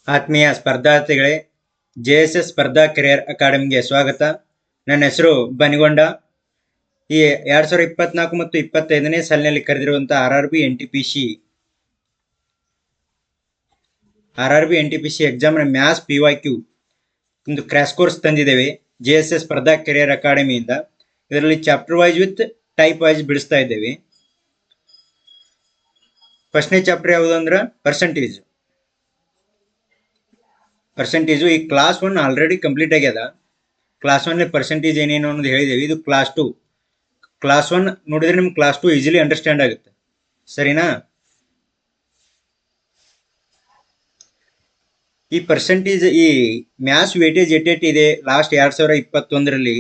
ಆತ್ಮೀಯ ಸ್ಪರ್ಧಾರ್ಥಿಗಳೇ, JSS Spardha career ಅಕಾಡೆಮಿಗೆ ಸ್ವಾಗತ. ನನ್ನ ಹೆಸರು ಬನಿಗೊಂಡ. ಈ 2024 ಮತ್ತು 25ನೇ ಸಾಲಿನಲ್ಲಿ ಕರೆದಿರುವಂತಹ RRB NTPC ಎಕ್ಸಾಮ್ನ ಮ್ಯಾಥ್ಸ್ PYQ ಒಂದು ಕ್ರ್ಯಾಶ್ ಕೋರ್ಸ್ ತಂದಿದ್ದೇವೆ JSS ಸ್ಪರ್ಧಾ ಕೆರಿಯರ್ ಅಕಾಡೆಮಿಯಿಂದ. ಇದರಲ್ಲಿ chapter wise with type wise ಬಿಡಿಸ್ತಾ ಇದ್ದೇವೆ. ಫಸ್ಟ್ನೇ ಚಾಪ್ಟರ್ ಯಾವುದು ಅಂದ್ರೆ ಪರ್ಸೆಂಟೇಜು. ಈ ಕ್ಲಾಸ್ 1 ಆಲ್ರೆಡಿ ಕಂಪ್ಲೀಟ್ ಆಗ್ಯದ. ಕ್ಲಾಸ್ 1 ಪರ್ಸೆಂಟೇಜ್ ಏನೇನು ಅನ್ನೋದು ಹೇಳಿದ್ದೇವೆ. ಇದು ಕ್ಲಾಸ್ 2. ಕ್ಲಾಸ್ 1 ನೋಡಿದ್ರೆ ನಿಮ್ಗೆ ಕ್ಲಾಸ್ 2 ಈಸಿಲಿ ಅಂಡರ್ಸ್ಟ್ಯಾಂಡ್ ಆಗುತ್ತೆ, ಸರಿನಾ? ಈ ಪರ್ಸೆಂಟೇಜ್, ಈ ಮ್ಯಾಥ್ಸ್ ವೇಟೇಜ್ ಎಟ್ಟೆಟ್ಟಿದೆ ಲಾಸ್ಟ್ 2021ರಲ್ಲಿ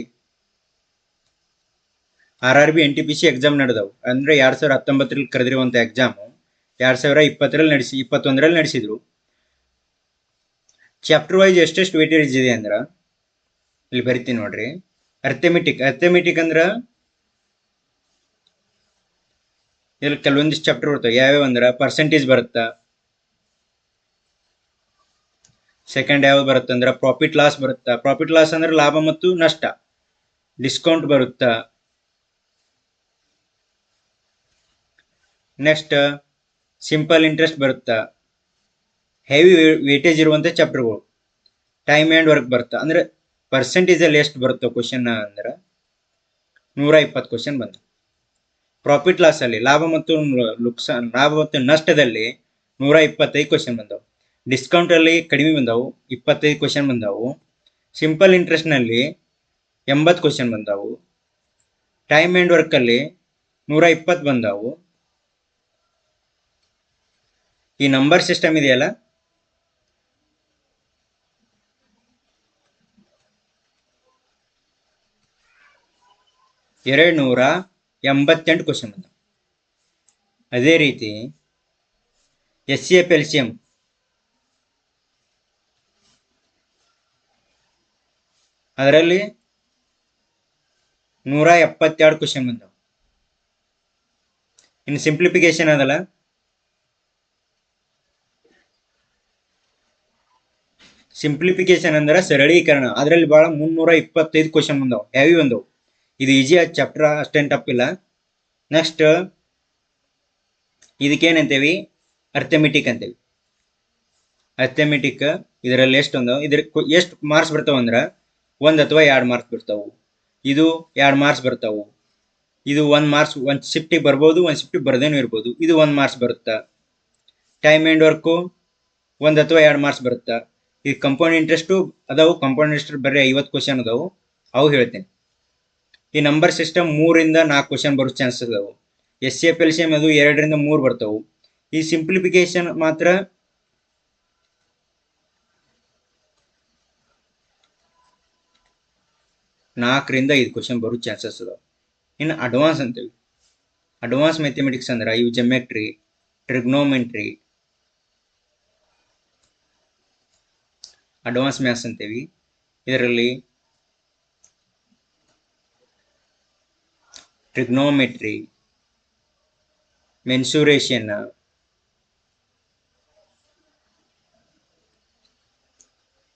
RRB NTPC ಎಕ್ಸಾಮ್ ನಡೆದವು. ಅಂದ್ರೆ 2019ರಲ್ಲಿ ಕರೆದಿರುವಂತ ಎಕ್ಸಾಮು 2021ರಲ್ಲಿ ನಡೆಸಿದ್ರು. ಚಾಪ್ಟರ್ ವೈಸ್ ಎಷ್ಟೆಷ್ಟು ವೇಟೇಜ್ ಇದೆ ಅಂದ್ರೆ ಇಲ್ಲಿ ಬರಿತೀನಿ ನೋಡ್ರಿ. ಅರ್ಥಮೆಟಿಕ್ ಅಂದ್ರೆ ಇಲ್ಲಿ ಕೆಲವೊಂದಿಷ್ಟು ಚಾಪ್ಟರ್ ಬರ್ತವೆ. ಯಾವ್ಯಾವ ಅಂದ್ರೆ ಪರ್ಸೆಂಟೇಜ್ ಬರುತ್ತಾ, ಸೆಕೆಂಡ್ ಯಾವ್ದು ಬರುತ್ತೆ ಅಂದ್ರೆ ಪ್ರಾಫಿಟ್ ಲಾಸ್ ಬರುತ್ತಾ. ಪ್ರಾಫಿಟ್ ಲಾಸ್ ಅಂದ್ರೆ ಲಾಭ ಮತ್ತು ನಷ್ಟ. ಡಿಸ್ಕೌಂಟ್ ಬರುತ್ತಾ. ನೆಕ್ಸ್ಟ್ ಸಿಂಪಲ್ ಇಂಟ್ರೆಸ್ಟ್ ಬರುತ್ತಾ. ಹೆವಿ ವೇಟೇಜ್ ಇರುವಂತ ಚಾಪ್ಟರ್ಗಳು. ಟೈಮ್ ಆ್ಯಂಡ್ ವರ್ಕ್ ಬರುತ್ತಾ. ಅಂದ್ರೆ ಪರ್ಸೆಂಟೇಜ್ ಅಲ್ಲಿ ಎಷ್ಟು ಬರುತ್ತೋ ಕ್ವಶನ್ ಅಂದ್ರೆ 120 ಕ್ವಶನ್ ಬಂತು. ಪ್ರಾಫಿಟ್ ಲಾಸ್ ಅಲ್ಲಿ ಲಾಭ ಮತ್ತು ನಷ್ಟದಲ್ಲಿ 125 ಕ್ವಶನ್ ಬಂದವು. ಡಿಸ್ಕೌಂಟ್ ಅಲ್ಲಿ ಕಡಿಮೆ ಬಂದವು, 25 ಕ್ವಶನ್ ಬಂದವು. ಸಿಂಪಲ್ ಇಂಟ್ರೆಸ್ಟ್ ನಲ್ಲಿ 80 ಕ್ವಶನ್ ಬಂದವು. ಟೈಮ್ ಆ್ಯಂಡ್ ವರ್ಕ್ ಅಲ್ಲಿ 120 ಬಂದವು. ಈ ನಂಬರ್ ಸಿಸ್ಟಮ್ ಇದೆಯಲ್ಲ, ಎರಡ್ನೂರ 88 ಕ್ವಶನ್ ಬಂದವು. ಅದೇ ರೀತಿ SCF LCM ಅದರಲ್ಲಿ 172 ಕ್ವಶನ್ ಬಂದವು. ಇನ್ನು ಸಿಂಪ್ಲಿಫಿಕೇಶನ್ ಅದಲ್ಲ, ಸಿಂಪ್ಲಿಫಿಕೇಶನ್ ಅಂದ್ರೆ ಸರಳೀಕರಣ. ಅದರಲ್ಲಿ ಬಹಳ 325 ಕ್ವಶನ್ ಬಂದವು, ಹೆವಿ ಬಂದವು. ಇದು ಈಜಿ ಚಾಪ್ಟರ್, ಅಷ್ಟೇನು ಟಫ್ ಇಲ್ಲ. ನೆಕ್ಸ್ಟ್ ಇದಕ್ಕೇನಂತೇವಿ, ಅರ್ಥಮೆಟಿಕ್ ಅಂತೇವಿ. ಅರ್ಥಮೆಟಿಕ್ ಇದರಲ್ಲಿ ಎಷ್ಟು ಎಷ್ಟು ಮಾರ್ಕ್ಸ್ ಬರ್ತಾವ ಅಂದ್ರೆ 1 ಅಥವಾ 2 ಮಾರ್ಕ್ಸ್ ಬರ್ತಾವು. ಇದು 2 ಮಾರ್ಕ್ಸ್ ಬರ್ತಾವು. ಇದು 1 ಮಾರ್ಕ್ಸ್, 1 ಶಿಫ್ಟಿಗೆ ಬರ್ಬೋದು, 1 ಶಿಫ್ಟಿಗೆ ಬರ್ದೇನೂ ಇರ್ಬೋದು. ಇದು 1 ಮಾರ್ಕ್ಸ್ ಬರುತ್ತಾ. ಟೈಮ್ ಆ್ಯಂಡ್ ವರ್ಕು 1 ಅಥವಾ 2 ಮಾರ್ಕ್ಸ್ ಬರುತ್ತಾ. ಈ ಕಂಪೌಂಡ್ ಇಂಟ್ರೆಸ್ಟು ಅದಾವು. ಕಂಪೌಂಡ್ ಇಂಟ್ರೆಸ್ಟ್ ಬರೀ 50 ಕ್ವಶನ್ ಅದಾವು, ಅವು ಹೇಳ್ತೇನೆ. ಈ ನಂಬರ್ ಸಿಸ್ಟಮ್ 3ರಿಂದ 4 ಕ್ವಶನ್ ಬರೋ ಚಾನ್ಸಸ್ ಅದಾವು. SCF LCM ಅದು 2ರಿಂದ 3 ಬರ್ತಾವು. ಈ ಸಿಂಪ್ಲಿಫಿಕೇಶನ್ ಮಾತ್ರ 4ರಿಂದ 5 ಕ್ವಶನ್ ಬರೋ ಚಾನ್ಸಸ್ ಅದಾವ. ಇನ್ನು ಅಡ್ವಾನ್ಸ್ ಅಂತೇವಿ. ಅಡ್ವಾನ್ಸ್ ಮ್ಯಾಥಮೆಟಿಕ್ಸ್ ಅಂದ್ರೆ ಇವು ಜೆಮೆಟ್ರಿ, ಟ್ರಿಗ್ನೋಮೆಟ್ರಿ, ಅಡ್ವಾನ್ಸ್ ಮ್ಯಾಥ್ಸ್ ಅಂತೇವಿ. ಇದರಲ್ಲಿ ಟ್ರಿಗ್ನೋಮೆಟ್ರಿ, ಮೆನ್ಸುರೇಷನ್,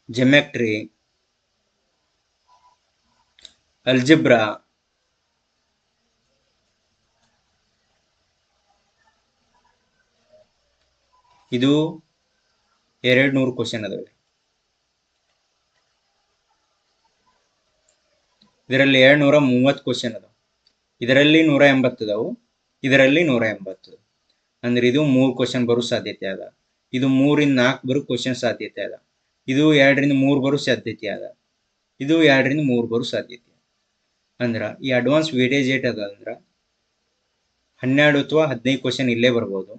ಜೆಮೆಟ್ರಿ, ಅಲ್ಜಿಬ್ರಾ, ಇದು 200 ಕ್ವಶನ್ ಅದಾವೆ. ಇದರಲ್ಲಿ 230 ಕ್ವಶನ್ ಅದಾವ. ಇದರಲ್ಲಿ 180 ಅದಾವು, ಇದರಲ್ಲಿ 180. ಅಂದ್ರೆ ಇದು 3 ಕ್ವಶನ್ ಬರೋ ಸಾಧ್ಯತೆ ಅದ. ಇದು 3ರಿಂದ 4 ಬರೋ ಕ್ವಶನ್ ಸಾಧ್ಯತೆ ಅದ. ಇದು 2ರಿಂದ 3 ಬರೋ ಸಾಧ್ಯತೆ ಅದ. ಇದು 2ರಿಂದ 3 ಬರೋ ಸಾಧ್ಯತೆ. ಅಂದ್ರ ಈ ಅಡ್ವಾನ್ಸ್ ವೇಟೇಜ್ ಏಟ್ ಅದ ಅಂದ್ರ 12 ಅಥವಾ 15 ಕ್ವಶನ್ ಇಲ್ಲೇ ಬರ್ಬೋದು.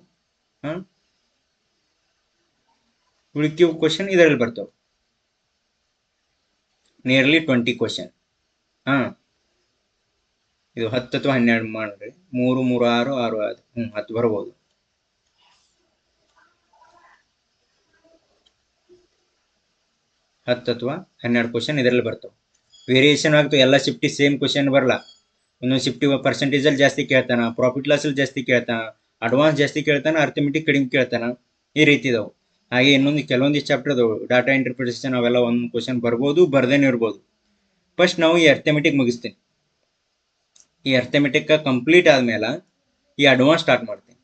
ಉಳಿಕೆವು ಕ್ವಶನ್ ಇದರಲ್ಲಿ ಬರ್ತಾವ, ನಿಯರ್ಲಿ 20 ಕ್ವಶನ್. ಇದು 10 ಅಥವಾ 12 ಮಾಡ್ರಿ. 3, 3, 6, 6, 5, 10 ಬರ್ಬೋದು. ಅಥವಾ 12 ಕ್ವಶನ್ ಇದರಲ್ಲಿ ಬರ್ತಾವ. ವೇರಿಯೇಷನ್ ಆಗ್ತಾವ. ಎಲ್ಲ ಶಿಫ್ಟಿ ಸೇಮ್ ಕ್ವಶನ್ ಬರಲ್ಲ. ಒಂದೊಂದು ಶಿಫ್ಟಿ ಪರ್ಸೆಂಟೇಜ್ ಅಲ್ಲಿ ಜಾಸ್ತಿ ಕೇಳ್ತಾನ, ಪ್ರಾಫಿಟ್ ಲಾಸ್ ಅಲ್ಲಿ ಜಾಸ್ತಿ ಕೇಳ್ತಾನ, ಅಡ್ವಾನ್ಸ್ ಜಾಸ್ತಿ ಕೇಳ್ತಾನ, ಅರ್ಥಮೆಟಿಕ್ ಕಡಿಮೆ ಕೇಳ್ತಾನ. ಈ ರೀತಿ ಇದಾವೆ. ಹಾಗೆ ಇನ್ನೊಂದು ಕೆಲವೊಂದಿಷ್ಟು ಚಾಪ್ಟರ್ ಡಾಟಾ ಇಂಟರ್ಪ್ರಿಟೇಷನ್ ಅವೆಲ್ಲ ಒಂದು ಕ್ವಶನ್ ಬರ್ಬೋದು, ಬರ್ದೇನೆ ಇರ್ಬೋದು. ಫಸ್ಟ್ ನಾವು ಈ ಅರ್ಥಮೆಟಿಕ್ ಮುಗಿಸ್ತೀನಿ. ಈ ಅರ್ಥಮೆಟಿಕ್ ಕಂಪ್ಲೀಟ್ ಆದ್ಮೇಲೆ ಈ ಅಡ್ವಾನ್ಸ್ ಸ್ಟಾರ್ಟ್ ಮಾಡ್ತೀನಿ.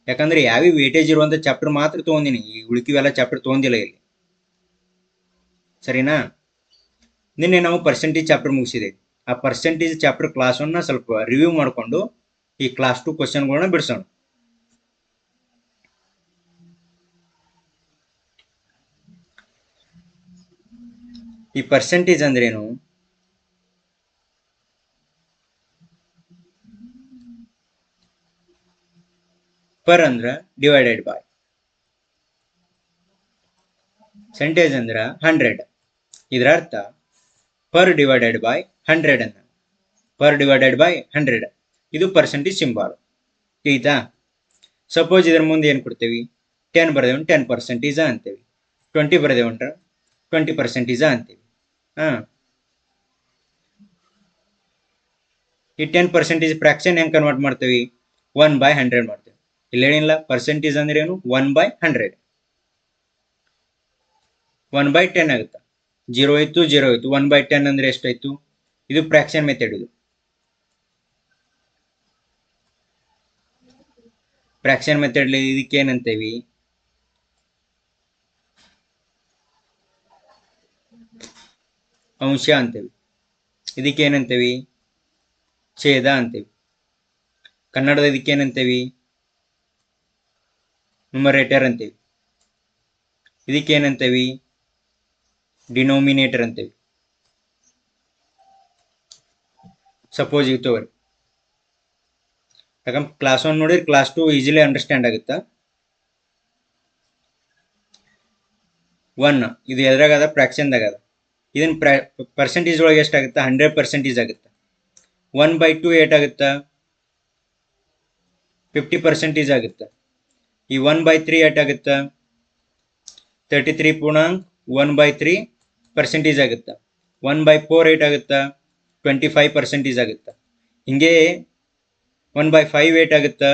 ಯಾಕಂದ್ರೆ ಯಾವ ವೇಟೇಜ್ ಇರುವಂತ ಚಾಪ್ಟರ್ ಮಾತ್ರ ತೊಗೊಂಡಿನಿ, ಈ ಉಳಿಕಿವೆಲ್ಲ ಚಾಪ್ಟರ್ ತೊಗೊಂಡಿಲ್ಲ ಇಲ್ಲಿ. ಸರಿನಾ? ನಿನ್ನೆ ನಾವು ಪರ್ಸೆಂಟೇಜ್ ಚಾಪ್ಟರ್ ಮುಗಿಸಿದೆ. ಆ ಪರ್ಸೆಂಟೇಜ್ ಚಾಪ್ಟರ್ ಕ್ಲಾಸ್ 1 ಸ್ವಲ್ಪ ರಿವ್ಯೂ ಮಾಡಿಕೊಂಡು ಈ ಕ್ಲಾಸ್ 2 ಕ್ವಶನ್ಗಳನ್ನ ಬಿಡಿಸೋಣ. ಈ ಪರ್ಸೆಂಟೇಜ್ ಅಂದ್ರೇನು? ಪರ್ ಅಂದ್ರ ಡಿವೈಡೆಡ್ ಬೈ, ಪರ್ಸೆಂಟೇಜ್ ಅಂದ್ರ 100. ಇದರ ಅರ್ಥ ಪರ್ ಡಿವೈಡೆಡ್ ಬೈ 100 ಅನ್ನ, ಪರ್ ಡಿವೈಡೆಡ್ ಬೈ 100 ಇದು ಪರ್ಸೆಂಟೇಜ್ ಸಿಂಬಾಲ್. ಆಯ್ತಾ? ಸಪೋಸ್ ಇದರ ಮುಂದೆ ಏನು ಕೊಡ್ತೇವಿ? 10 ಬರೆದೇವ್ 10% ಅಂತೇವಿ, 20 ಬರೆದೇವಂದ್ರ 20% ಅಂತೇವಿ. ಈ 10% ಫ್ರಾಕ್ಷನ್ ಹೆಂಗ್ ಕನ್ವರ್ಟ್ ಮಾಡ್ತೇವಿ? 1/100 ಮಾಡ್ತೇವಿ. ಇಲ್ಲಿ ಏನಿಲ್ಲ, ಪರ್ಸೆಂಟೇಜ್ ಅಂದ್ರೆ ಏನು? 1/100. 1/10 ಆಗುತ್ತಾ? 0 ಇತ್ತು 0 ಇತ್ತು, 1/10 ಅಂದ್ರೆ ಎಷ್ಟಾಯ್ತು? ಇದು ಫ್ರಾಕ್ಷನ್ ಮೆಥಡ್. ಇದು ಫ್ರಾಕ್ಷನ್ ಮೆಥಡ್. ಇದಕ್ಕೆ ಏನಂತೇವಿ? ಅಂಶ ಅಂತೇವಿ. ಇದಕ್ಕೆ ಏನಂತೇವಿ? ಛೇದ ಅಂತೇವಿ. ಕನ್ನಡದ ಇದಕ್ಕೆ ಏನಂತೇವಿ? ನ್ಯೂಮರೇಟರ್ ಅಂತೇವಿ. ಇದಕ್ಕೆ ಏನಂತೇವಿ? ಡಿನೋಮಿನೇಟರ್ ಅಂತೇವಿ. ಸಪೋಸ್ ಇದು ತಗೋರಿ, ಯಾಕಂದ್ರೆ ಕ್ಲಾಸ್ 1 ನೋಡಿದ್ರೆ ಕ್ಲಾಸ್ 2 ಈಸಿಲಿ ಅಂಡರ್ಸ್ಟ್ಯಾಂಡ್ ಆಗುತ್ತಾ. 1 ಇದು ಎದ್ರಾಗದ? ಫ್ರಾಕ್ಷನ್ದಾಗ ಅದ. ಇದನ್ನ ಪರ್ಸೆಂಟೇಜ್ ಒಳಗೆ ಎಷ್ಟಾಗುತ್ತಾ? 100% ಆಗುತ್ತಾ. 1/2 ಏಟಾಗುತ್ತಾ? 50% ಆಗುತ್ತಾ. ಈ 1/3 ಏಟಾಗುತ್ತಾ? 33.1/3% ಆಗುತ್ತಾ. 1/4 ಏಟಾಗುತ್ತಾ? 25% ಆಗುತ್ತಾ. ಹಿಂಗೆ 1/5 ಏಟಾಗುತ್ತಾ?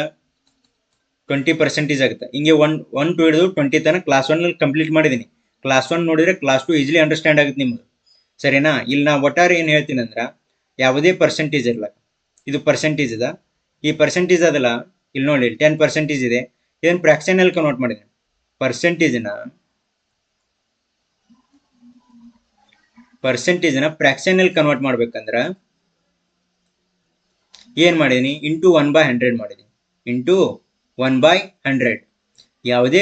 20% ಆಗುತ್ತಾ. ಹಿಂಗೆ 1 to ಹಿಡಿದು 20 ತನಕ ಕ್ಲಾಸ್ 1 ನಲ್ಲಿ ಕಂಪ್ಲೀಟ್ ಮಾಡಿದ್ದೀನಿ. ಕ್ಲಾಸ್ 1 ನೋಡಿದ್ರೆ ಕ್ಲಾಸ್ 2 ಈಸಿಲಿ ಅಂಡರ್ಸ್ಟ್ಯಾಂಡ್ ಆಗುತ್ತೆ ನಿಮ್ಗೆ. ಸರಿನಾ? ಇಲ್ಲಿ ನಾ ಒಟ್ಟಾರೆ ಏನು ಹೇಳ್ತೀನಿ ಅಂದ್ರೆ, ಯಾವುದೇ ಪರ್ಸೆಂಟೇಜ್ ಇರಲ್ಲ, ಇದು ಪರ್ಸೆಂಟೇಜ್ ಅದ. ಈ ಪರ್ಸೆಂಟೇಜ್ ಅದಲ್ಲ, ಇಲ್ಲಿ ನೋಡಿ 10% ಇದೆ. ಇದನ್ನು ಫ್ರಾಕ್ಷನ್ ಅಲ್ಲಿ ಕನ್ವರ್ಟ್ ಮಾಡಿದ್ದೀನಿ. ಪರ್ಸೆಂಟೇಜ್ನ ಫ್ರಾಕ್ಷನ್ ಅಲ್ಲಿ ಕನ್ವರ್ಟ್ ಮಾಡ್ಬೇಕಂದ್ರ ಏನ್ ಮಾಡಿದೀನಿ? ಇಂಟು 1/100 ಮಾಡಿದೀನಿ. ಇಂಟು 1/100. ಯಾವುದೇ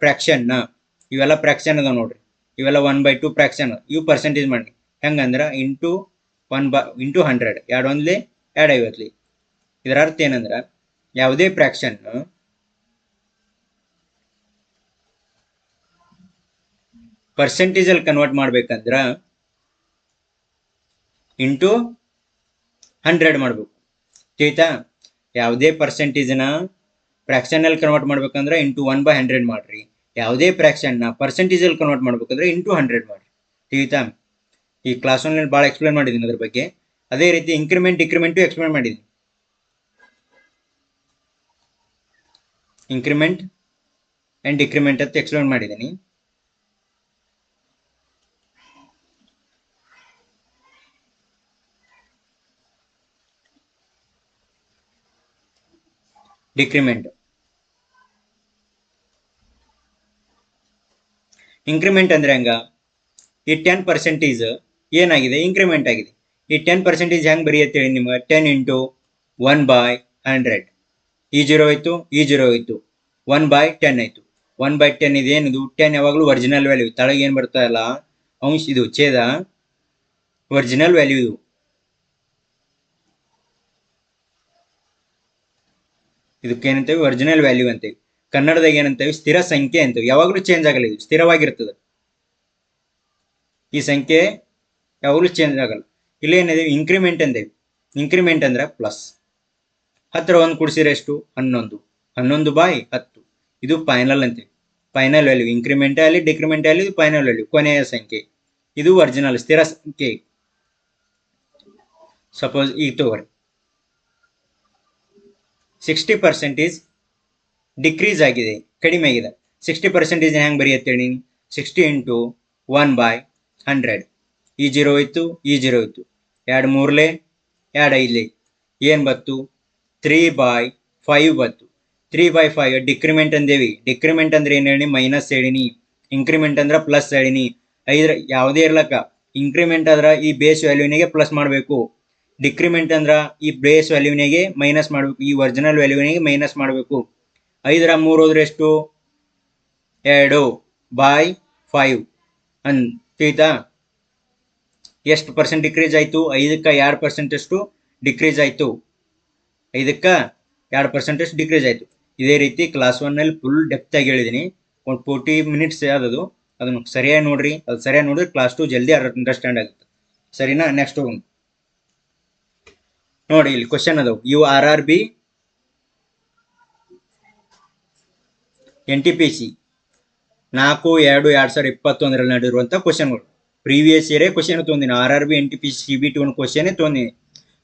ಫ್ರಾಕ್ಷನ್ ಇವೆಲ್ಲ ಫ್ರಾಕ್ಷನ್ ಅದ ನೋಡ್ರಿ, ಇವೆಲ್ಲ 1/2 ಫ್ರಾಕ್ಷನ್, ಇವು ಪರ್ಸೆಂಟೇಜ್ ಮಾಡಿ ಹೆಂಗಂದ್ರ ಇಂಟು 100. 2 1 2 50. ಇದರ ಅರ್ಥ ಏನಂದ್ರ, ಯಾವುದೇ ಫ್ರಾಕ್ಷನ್ ಪರ್ಸೆಂಟೇಜ್ ಅಲ್ಲಿ ಕನ್ವರ್ಟ್ ಮಾಡ್ಬೇಕಂದ್ರ ಇಂಟು 100 ಮಾಡ್ಬೇಕು. ಆಯ್ತಾ? ಯಾವುದೇ ಪರ್ಸೆಂಟೇಜ್ನ ಫ್ರಾಕ್ಷನ್ ಅಲ್ಲಿ ಕನ್ವರ್ಟ್ ಮಾಡ್ಬೇಕಂದ್ರೆ ಇಂಟು 1/100 ಮಾಡ್ರಿ. ಯಾವುದೇ ಫ್ರಾಕ್ಷನ್ನ ಪರ್ಸೆಂಟೇಜ್ ಅಲ್ಲಿ ಕನ್ವರ್ಟ್ ಮಾಡ್ಬೇಕಂದ್ರೆ ಇಂಟು 100 ಮಾಡ್ರಿ. ಆಯ್ತಾ? ಈ ಕ್ಲಾಸ್ 1 ಭಾಳ ಎಕ್ಸ್ಪ್ಲೇನ್ ಮಾಡಿದ್ದೀನಿ ಅದ್ರ ಬಗ್ಗೆ. ಅದೇ ರೀತಿ ಇನ್ಕ್ರಿಮೆಂಟ್ ಡಿಕ್ರಿಮೆಂಟು ಎಕ್ಸ್ಪ್ಲೇನ್ ಮಾಡಿದ್ದೀನಿ. ಇನ್ಕ್ರಿಮೆಂಟ್ ಅಂಡ್ ಡಿಕ್ರಿಮೆಂಟ್ ಅಂತ ಎಕ್ಸ್ಪ್ಲೇನ್ ಮಾಡಿದ್ದೀನಿ. ಡಿಕ್ರಿಮೆಂಟ್, ಇನ್ಕ್ರಿಮೆಂಟ್ ಅಂದ್ರೆ ಹೆಂಗ? ಈ 10% ಏನಾಗಿದೆ? ಇನ್ಕ್ರಿಮೆಂಟ್ ಆಗಿದೆ. ಈ 10% ಹೆಂಗ್ ಬರೆಯುತ್ತೆ ಹೇಳಿ ನಿಮ್ಗೆ? 10 ಇಂಟು 1/100. ಈ 0 ಆಯ್ತು, ಈ 0 ಆಯ್ತು, 1/10 ಆಯ್ತು. 1/10 ಇದೇನಿದು? 10 ಯಾವಾಗಲೂ ಒರಿಜಿನಲ್ ವ್ಯಾಲ್ಯೂ. ತಳಗೆ ಏನು ಬರ್ತಾ ಇಲ್ಲ? ಅಂಶ, ಇದು ಛೇದ ಒರಿಜಿನಲ್ ವ್ಯಾಲ್ಯೂ. ಇದು ಇದಕ್ಕೆ ಏನಂತೇವೆ? ಒರಿಜಿನಲ್ ವ್ಯಾಲ್ಯೂ ಅಂತೇವಿ. ಕನ್ನಡದಾಗ ಏನಂತೇವೆ? ಸ್ಥಿರ ಸಂಖ್ಯೆ ಅಂತೇವೆ. ಯಾವಾಗಲೂ ಚೇಂಜ್ ಆಗಲ್ಲ, ಇದು ಸ್ಥಿರವಾಗಿರ್ತದೆ. ಈ ಸಂಖ್ಯೆ ಯಾವಾಗಲೂ ಚೇಂಜ್ ಆಗಲ್ಲ. ಇಲ್ಲೇನಿದೆ? ಇನ್ಕ್ರಿಮೆಂಟ್ ಅಂದೇವಿ. ಇನ್ಕ್ರಿಮೆಂಟ್ ಅಂದ್ರೆ ಪ್ಲಸ್. 10 1 ಕೂಡಿಸಿದ್ರೆ ಎಷ್ಟು? 11. 11/10. ಇದು ಫೈನಲ್ ಅಂತೀವಿ. Final value. ಇನ್ಕ್ರಿಮೆಂಟ್ ಆಗಲಿ ಡಿಕ್ರಿಮೆಂಟ್ ಆಗಲಿ, ಇದು ಫೈನಲ್ ವ್ಯಾಲ್ಯೂ, ಕೊನೆಯ ಸಂಖ್ಯೆ. ಇದು ಒರಿಜಿನಲ್ ಸ್ಥಿರ ಸಂಖ್ಯೆ. ಸಪೋಸ್ ಈಗ ತಗೋರಿ, 60% ಡಿಕ್ರೀಸ್ ಆಗಿದೆ, ಕಡಿಮೆ ಆಗಿದೆ. 60% ಹೆಂಗೆ ಬರೆಯುತ್ತೇಳಿ? 60 ಇಂಟು 1/100. ಈ 0 ಇತ್ತು, ಈ 0 ಇತ್ತು, 2 ಮೂರಲೆ 2 ಐದಲೆ ಏನು ಬತ್ತು? 3/5 ಬತ್ತು. 3/5 ಡಿಕ್ರಿಮೆಂಟ್ ಅಂದೇವಿ. ಡಿಕ್ರಿಮೆಂಟ್ ಅಂದ್ರೆ ಏನು ಹೇಳಿ? ಮೈನಸ್ ಹೇಳಿನಿ. ಇಂಕ್ರಿಮೆಂಟ್ ಅಂದ್ರೆ ಪ್ಲಸ್ ಹೇಳಿನಿ. ಯಾವುದೇ ಇರ್ಲಕ್ಕ ಇಂಕ್ರಿಮೆಂಟ್ ಆದ್ರೆ ಈ ಬೇಸ್ ವ್ಯಾಲ್ಯೂನಿಗೆ ಪ್ಲಸ್ ಮಾಡಬೇಕು. ಡಿಕ್ರಿಮೆಂಟ್ ಅಂದ್ರೆ ಈ ಬೇಸ್ ವ್ಯಾಲ್ಯೂನಿಗೆ ಮೈನಸ್ ಮಾಡಬೇಕು, ಈ ಒರಿಜಿನಲ್ ವ್ಯಾಲ್ಯೂನಿಗೆ ಮೈನಸ್ ಮಾಡಬೇಕು. 5ರ 3 ಹೋದ್ರೆ ಎಷ್ಟು? 2/5 ಅಂತೀತಾ? ಎಷ್ಟು ಪರ್ಸೆಂಟ್ ಡಿಕ್ರೀಸ್ ಆಯಿತು? 5ಕ್ಕೆ 2% ಅಷ್ಟು ಡಿಕ್ರೀಸ್ ಆಯಿತು. 5ಕ್ಕೆ 2% ಅಷ್ಟು ಡಿಕ್ರೀಸ್ ಆಯಿತು. ಇದೇ ರೀತಿ ಕ್ಲಾಸ್ 1ನಲ್ಲಿ ಫುಲ್ ಡೆಪ್ತ್ ಆಗಿ ಹೇಳಿದ್ದೀನಿ. ಒಂದು 40 ಮಿನಿಟ್ಸ್ ಯಾವ್ದು ಅದನ್ನು ಸರಿಯಾಗಿ ನೋಡ್ರಿ. ಅದು ಸರಿಯಾಗಿ ನೋಡಿದ್ರೆ ಕ್ಲಾಸ್ 2 ಜಲ್ದಿ ಅಂಡರ್ಸ್ಟ್ಯಾಂಡ್ ಆಗುತ್ತೆ. ಸರಿನಾ? ನೆಕ್ಸ್ಟ್ ಹೋಗೋಣ. ನೋಡಿ ಇಲ್ಲಿ ಕ್ವಶನ್ ಅದಾವ. ಇವು RRB NTPC 4/2/2021 ನಡೆದಿರುವಂಥ ಕ್ವಶನ್ಗಳು. ಪ್ರೀವಿಯಸ್ ಇಯರೇ ಕ್ವಶನ್ ತೊಗೊಂಡಿನಿ. RRB NTPC CBT ಒಂದು ಕ್ವಶನೇ ತೊಗೊಂಡಿನಿ.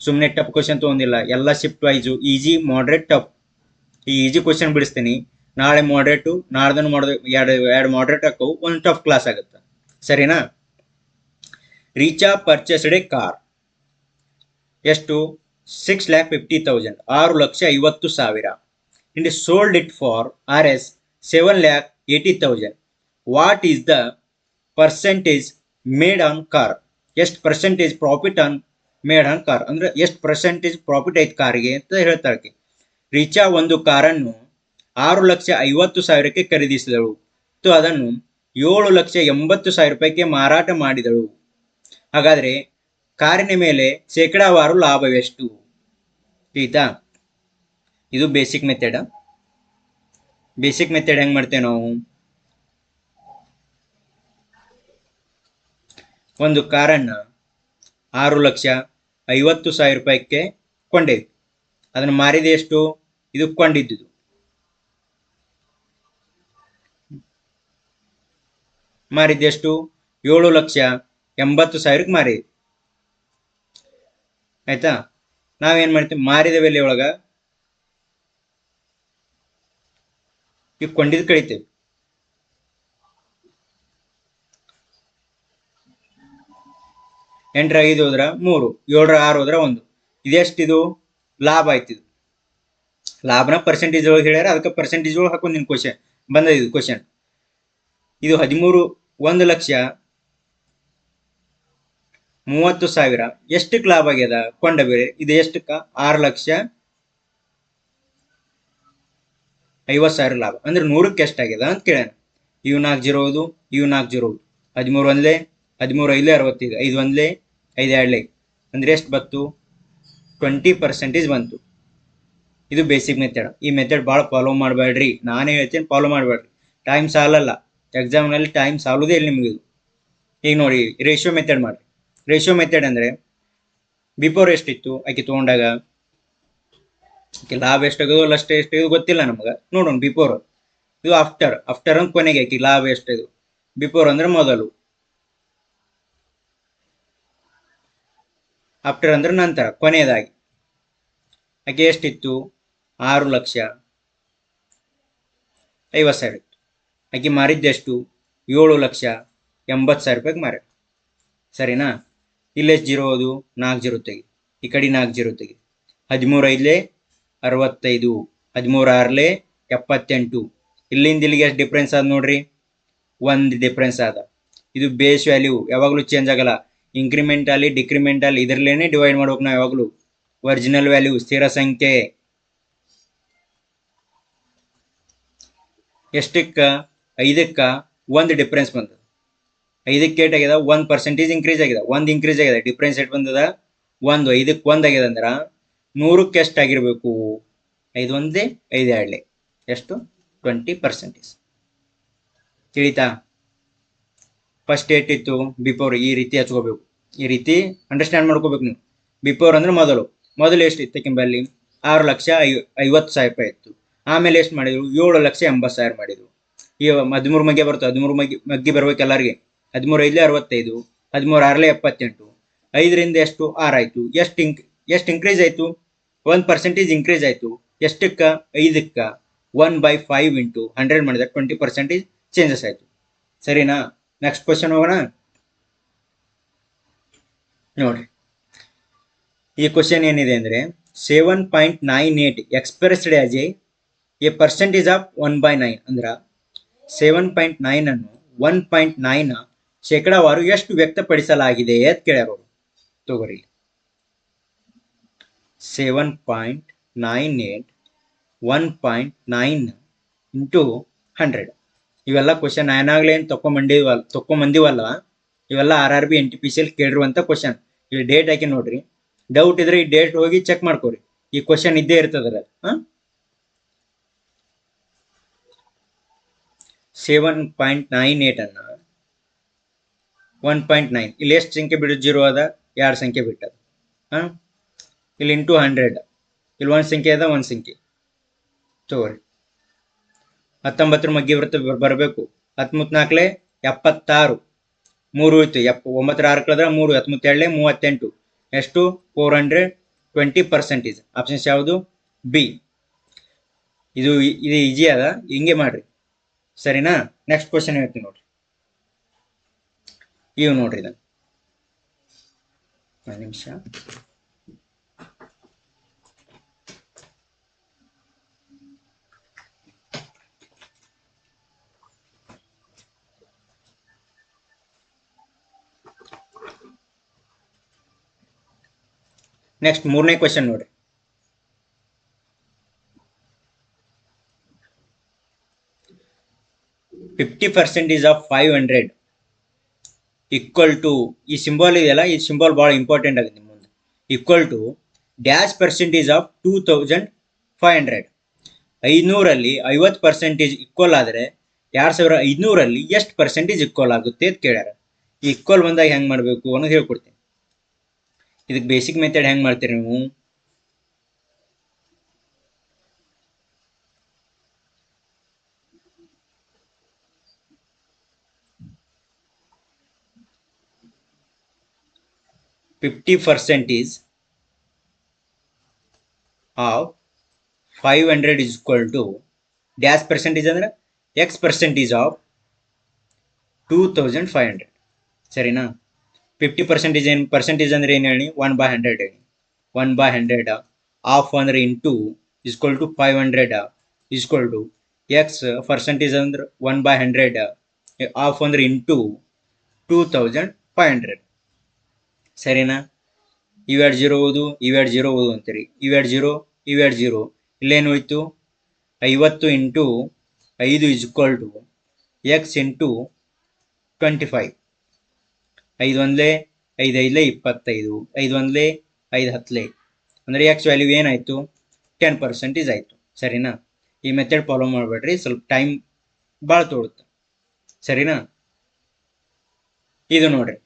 ಸುಮ್ಮನೆ ಟಫ್ ಕ್ವಶನ್ ತೊಗೊಂಡಿಲ್ಲ. ಎಲ್ಲ shift wise, easy, moderate, tough. ಈ ಈಜಿ ಕ್ವಶನ್ ಬಿಡಿಸ್ತೀನಿ. ನಾಳೆ ಮಾಡ್ರೇಟು, ನಾಡ್ದನ್ನು ಎರಡು ಮಾಡ್ರೇಟ್ ಹಾಕವು, ಒಂದು ಟಫ್ ಕ್ಲಾಸ್ ಆಗುತ್ತೆ. ಸರಿನಾ? Richa purchased A car. ಎಷ್ಟು? 6,50,000, 6,50,000. and sold it for Rs 7,80,000. What is the percentage made on car? ಎಷ್ಟು percentage profit on made on car ಅಂದ್ರೆ ಎಷ್ಟು ಪರ್ಸೆಂಟೇಜ್ ಪ್ರಾಫಿಟ್ ಐತೆ ಕಾರಿಗೆ ಅಂತ ಹೇಳ್ತಾಳೆ. ರೀಚಾ ಒಂದು ಕಾರನ್ನು 6,50,000ಕ್ಕೆ ಖರೀದಿಸಿದಳು ಮತ್ತು ಅದನ್ನು 7,80,000 ರೂಪಾಯಿಗೆ ಮಾರಾಟ ಮಾಡಿದಳು. ಹಾಗಾದ್ರೆ ಕಾರಿನ ಮೇಲೆ ಶೇಕಡಾವಾರು ಲಾಭವೆಷ್ಟು? ಆಯ್ತಾ? ಇದು ಬೇಸಿಕ್ ಮೆಥಡ್. ಬೇಸಿಕ್ ಮೆಥಡ್ ಹೆಂಗ್ ಮಾಡ್ತೇವೆ ನಾವು? ಒಂದು ಕಾರನ್ನ 6,50,000 ರೂಪಾಯಿಗೆ ಕೊಂಡೇವಿ. ಅದನ್ನು ಮಾರಿದ ಎಷ್ಟು? ಇದು ಕೊಂಡಿದ್ದು ಮಾರಿದ್ದೆಷ್ಟು? 7,80,000ಕ್ಕೆ ಮಾರಿದ್ವಿ. ಆಯ್ತಾ? ನಾವೇನ್ ಮಾಡ್ತೀವಿ? ಮಾರಿದ ಬೆಲೆ ಒಳಗ ಈಗ ಕೊಂಡಿದ್ದು ಕಳಿತೇವೆ. ಎಂಟರ 5 ಹೋದ್ರ 3, 7ರ 6 ಹೋದ್ರ 1. ಇದೆಷ್ಟಿದು? ಲಾಭ ಆಯ್ತಿದು. ಲಾಭನ ಪರ್ಸೆಂಟೇಜ್ ಒಳಗೆ ಹೇಳ್ಯಾರ, ಅದಕ್ಕೆ ಪರ್ಸೆಂಟೇಜ್ ಒಳಗೆ ಹಾಕೊಂಡು ನಿನ್ ಕ್ವಶನ್ ಬಂದಿದ್ದು ಕ್ವಶನ್. ಇದು 13,30,000 ಎಷ್ಟಕ್ಕೆ ಲಾಭ ಆಗ್ಯದ? ಕೊಂಡ ಬೆಲೆ. ಇದು ಎಷ್ಟಕ್ಕ? 6,50,000 ಲಾಭ. ಅಂದ್ರೆ 100ಕ್ಕೆ ಎಷ್ಟಾಗ್ಯದ ಅಂತ ಕೇಳ್ಯಾನ. ಇವು 4 0 ಹೋದು, ಇವು 4 0 ಹೋದು. 13 1 13 5 65, 5 1 5 2 ಅಂದ್ರೆ ಎಷ್ಟು ಬತ್ತು? 20% ಬಂತು. ಇದು ಬೇಸಿಕ್ ಮೆಥಡ್. ಈ ಮೆಥಡ್ ಭಾಳ ಫಾಲೋ ಮಾಡಬೇಡ್ರಿ. ನಾನೇ ಹೇಳ್ತೀನಿ, ಫಾಲೋ ಮಾಡಬೇಡ್ರಿ. ಟೈಮ್ ಸಾಲಲ್ಲ. ಎಕ್ಸಾಮ್ನಲ್ಲಿ ಟೈಮ್ ಸಾಲೋದೇ ಇಲ್ಲ ನಿಮಗೆ. ಈಗ ನೋಡಿ, ರೇಷಿಯೋ ಮೆಥಡ್ ಮಾಡ್ರಿ. ರೇಷಿಯೋ ಮೆಥಡ್ ಅಂದರೆ ಬಿಫೋರ್ ಎಷ್ಟಿತ್ತು ಆಕೆ ತೊಗೊಂಡಾಗ, ಆಕೆ ಲಾಭ ಎಷ್ಟಾಗೋದು ಅಷ್ಟೇ ಎಷ್ಟಾಗೋದು ಗೊತ್ತಿಲ್ಲ ನಮಗೆ. ನೋಡೋಣ ಬಿಫೋರ್. ಇದು ಆಫ್ಟರ್. ಆಫ್ಟರ್ ಅಂದ್ರೆ ಕೊನೆಗೆ ಆಕೆ ಲಾಭ ಎಷ್ಟಾಗೋದು. ಬಿಫೋರ್ ಅಂದ್ರೆ ಮೊದಲು, ಆಫ್ಟರ್ ಅಂದ್ರೆ ನಂತರ, ಕೊನೆಯದಾಗಿ. ಆಕೆ ಎಷ್ಟಿತ್ತು? 6,50,000 ಇತ್ತು. ಆಕೆ ಮಾರಿದ್ದೆಷ್ಟು? 7,80,000 ರೂಪಾಯಿಗೆ ಮಾರ. ಸರಿನಾ? ಇಲ್ಲೇ 0 ಹೋದು, 4 0 ತೆಗಿ, ಈ ಕಡೆ 4 0 ತೆಗಿ. 13 5 65, 13 6 78. ಇಲ್ಲಿಂದ ಇಲ್ಲಿಗೆ ಎಷ್ಟು ಡಿಫ್ರೆನ್ಸ್ ಆದ ನೋಡ್ರಿ? 1 ಡಿಫ್ರೆನ್ಸ್ ಆದ. ಇದು ಬೇಸ್ ವ್ಯಾಲ್ಯೂ ಯಾವಾಗಲೂ ಚೇಂಜ್ ಆಗಲ್ಲ. ಇಂಕ್ರಿಮೆಂಟ್ ಅಲ್ಲಿ ಡಿಕ್ರಿಮೆಂಟ್ ಅಲ್ಲಿ ಇದರಲ್ಲೇನೆ ಡಿವೈಡ್ ಮಾಡ್ಬೇಕು ನಾವು ಯಾವಾಗಲೂ. ಒರಿಜಿನಲ್ ವ್ಯಾಲ್ಯೂ ಸ್ಥಿರ ಸಂಖ್ಯೆ. ಎಷ್ಟಕ್ಕ? 5ಕ್ಕೆ 1 ಡಿಫ್ರೆನ್ಸ್ ಬಂದದ. 5ಕ್ಕೆ ಏಟಾಗ್ಯದ? 1% ಇನ್ಕ್ರೀಸ್ ಆಗಿದೆ. 1 ಇನ್ಕ್ರೀಸ್ ಆಗಿದೆ. ಡಿಫ್ರೆನ್ಸ್ ಎಷ್ಟು ಬಂದದ? 1. 5ಕ್ಕೆ 1 ಆಗ್ಯದ ಅಂದ್ರೆ 100ಕ್ಕೆ ಎಷ್ಟಾಗಿರ್ಬೇಕು? 5 1 5 2 ಎಷ್ಟು? 20%. ತಿಳಿತಾ? ಫಸ್ಟ್ ಏಟಿತ್ತು? ಬಿಫೋರ್. ಈ ರೀತಿ ಹಚ್ಕೋಬೇಕು. ಈ ರೀತಿ ಅಂಡರ್ಸ್ಟ್ಯಾಂಡ್ ಮಾಡ್ಕೋಬೇಕು ನೀವು. ಬಿಫೋರ್ ಅಂದ್ರೆ ಮೊದಲು. ಮೊದಲು ಎಷ್ಟು ಇತ್ತು ಕೆಂಬಲ್ಲಿ? 6,50,000 ರೂಪಾಯಿ ಇತ್ತು. ಆಮೇಲೆ ಎಷ್ಟು ಮಾಡಿದ್ರು? 7,80,000 ಮಾಡಿದ್ರು. ಈಗ 13 ಮಗ್ಗೆ ಬರ್ತದೆ. 13 ಮಗ್ಗಿ ಬರ್ಬೇಕು ಎಲ್ಲರಿಗೆ. 13 5 65, 13 6 78. 5ರಿಂದ ಎಷ್ಟು? 6 ಆಯ್ತು. ಎಷ್ಟು ಇನ್ಕ್ರೀಸ್ ಆಯ್ತು? 1% ಇನ್ಕ್ರೀಸ್ ಆಯ್ತು. ಎಷ್ಟಕ್ಕ? 5ಕ್ಕೆ 1/5 ಇಂಟು 100 ಮಾಡಿದ್ರೆ 20% ಚೇಂಜಸ್ ಆಯಿತು. ಸರಿನಾ? ನೆಕ್ಸ್ಟ್ ಕ್ವಶನ್ ಹೋಗೋಣ. ನೋಡ್ರಿ, ಈ ಕ್ವಶನ್ ಏನಿದೆ ಅಂದರೆ 7.98 expressed as A percentage of 1/9 ಅಂದ್ರೆ 7.9 ಅನ್ನು 1.9 ಶೇಕಡಾವಾರು ಎಷ್ಟು ವ್ಯಕ್ತಪಡಿಸಲಾಗಿದೆ ಅಂತ ಕೇಳ್ಯಾರ ಅವರು. ತಗೋರಿ, 7.98 1.9 ಇಂಟು 100. ಇವೆಲ್ಲ ಕ್ವಶನ್ ಏನಾಗ್ಲೇ ತಕೊಂಬಂದಿವಲ್ಲ, ಇವೆಲ್ಲ RRB NTPC ಕೇಳಿರುವಂಥ ಕ್ವಶನ್. ಇಲ್ಲಿ ಡೇಟ್ ಹಾಕಿ ನೋಡ್ರಿ, ಡೌಟ್ ಇದ್ರೆ ಈ ಡೇಟ್ ಹೋಗಿ ಚೆಕ್ ಮಾಡ್ಕೋರಿ, ಈ ಕ್ವಶನ್ ಇದ್ದೇ ಇರ್ತದಲ್ಲ. 7.98 ಅನ್ನ 1.9 ಇಲ್ಲಿ ಎಷ್ಟು ಸಂಖ್ಯೆ ಬಿಡೋದು? 0 ಅದ, 2 ಸಂಖ್ಯೆ ಬಿಟ್ಟದ. ಇಲ್ಲಿ ಇಂಟು 100, ಇಲ್ಲಿ 1 ಸಂಖ್ಯೆ ಅದ, 1 ಸಂಖ್ಯೆ ತಗೋರಿ. 19 ಮಗ್ಗಿ ಬರಬೇಕು. 19 4 76, 3 ಹೋಯ್ತು. 9 6 ಕಳೆದ್ರೆ 3, 19 38. ಎಷ್ಟು? 420%. ಆಪ್ಷನ್ಸ್ ಯಾವುದು? ಬಿ. ಇದು ಈಜಿ ಅದ, ಹಿಂಗೆ ಮಾಡ್ರಿ. ಸರಿನಾ? ನೆಕ್ಸ್ಟ್ ಕ್ವಶನ್ ಹೇಳ್ತೀನಿ ನೋಡ್ರಿ. ಇವು ನೋಡ್ರಿ, ಇದನ್ನು ಒಂದು ನಿಮಿಷ. ನೆಕ್ಸ್ಟ್ 3ನೇ ಕ್ವಶನ್ ನೋಡ್ರಿ. %50 ಆಫ್ 500 ಈಕ್ವಲ್ ಟು, ಈ ಸಿಂಬಾಲ್ ಇದೆಯಲ್ಲ, ಈ ಸಿಂಬಾಲ್ ಭಾಳ ಇಂಪಾರ್ಟೆಂಟ್ ಆಗುತ್ತೆ ಮುಂದೆ. Equal to dash % of 2500. 500ರಲ್ಲಿ 50% ಈಕ್ವಲ್ ಆದರೆ 2500ರಲ್ಲಿ ಎಷ್ಟು % ಈಕ್ವಲ್ ಆಗುತ್ತೆ ಅಂತ ಕೇಳ್ಯಾರ. ಈಕ್ವಲ್ ಬಂದಾಗ ಹೆಂಗೆ ಮಾಡಬೇಕು ಅನ್ನೋದು ಹೇಳ್ಕೊಡ್ತೀನಿ. ಇದಕ್ಕೆ ಬೇಸಿಕ್ ಮೆಥಡ್ ಹೆಂಗೆ ಮಾಡ್ತೀರಿ ನೀವು? %50 of 500 is equal to dash % ಅಂದ್ರೆ X% ಆಫ್ 2500. ಸರಿನಾ? 50% ಏನು ಪರ್ಸೆಂಟೇಜ್ ಅಂದ್ರೆ ಏನು ಹೇಳಿ? 1/100 ಹೇಳಿ. 1/100 ಆಫ್ ಅಂದ್ರೆ into is equal to 500 is equal to X% ಅಂದ್ರೆ 1/100 ಆಫ್ ಅಂದ್ರೆ ಇಂಟು 2500. ಸರಿನಾ? ಇವೆರಡು 0 ಓದು, ಇವೆರಡು 0 ಓದು ಅಂತೀರಿ. ಇವೆರಡು 0, ಇವೆರಡು 0. ಇಲ್ಲೇನು ಹೋಯ್ತು? 50 into 5 is equal to X into 25. 5 1 5 5 25, 5 1 5 10 ಅಂದರೆ X ವ್ಯಾಲ್ಯೂ ಏನಾಯಿತು? 10% ಆಯಿತು. ಸರಿನಾ? ಈ ಮೆಥಡ್ ಫಾಲೋ ಮಾಡಬೇಡ್ರಿ, ಸ್ವಲ್ಪ ಟೈಮ್ ಭಾಳ ತೊಗೊಳುತ್ತೆ. ಸರಿನಾ? ಇದು ನೋಡ್ರಿ,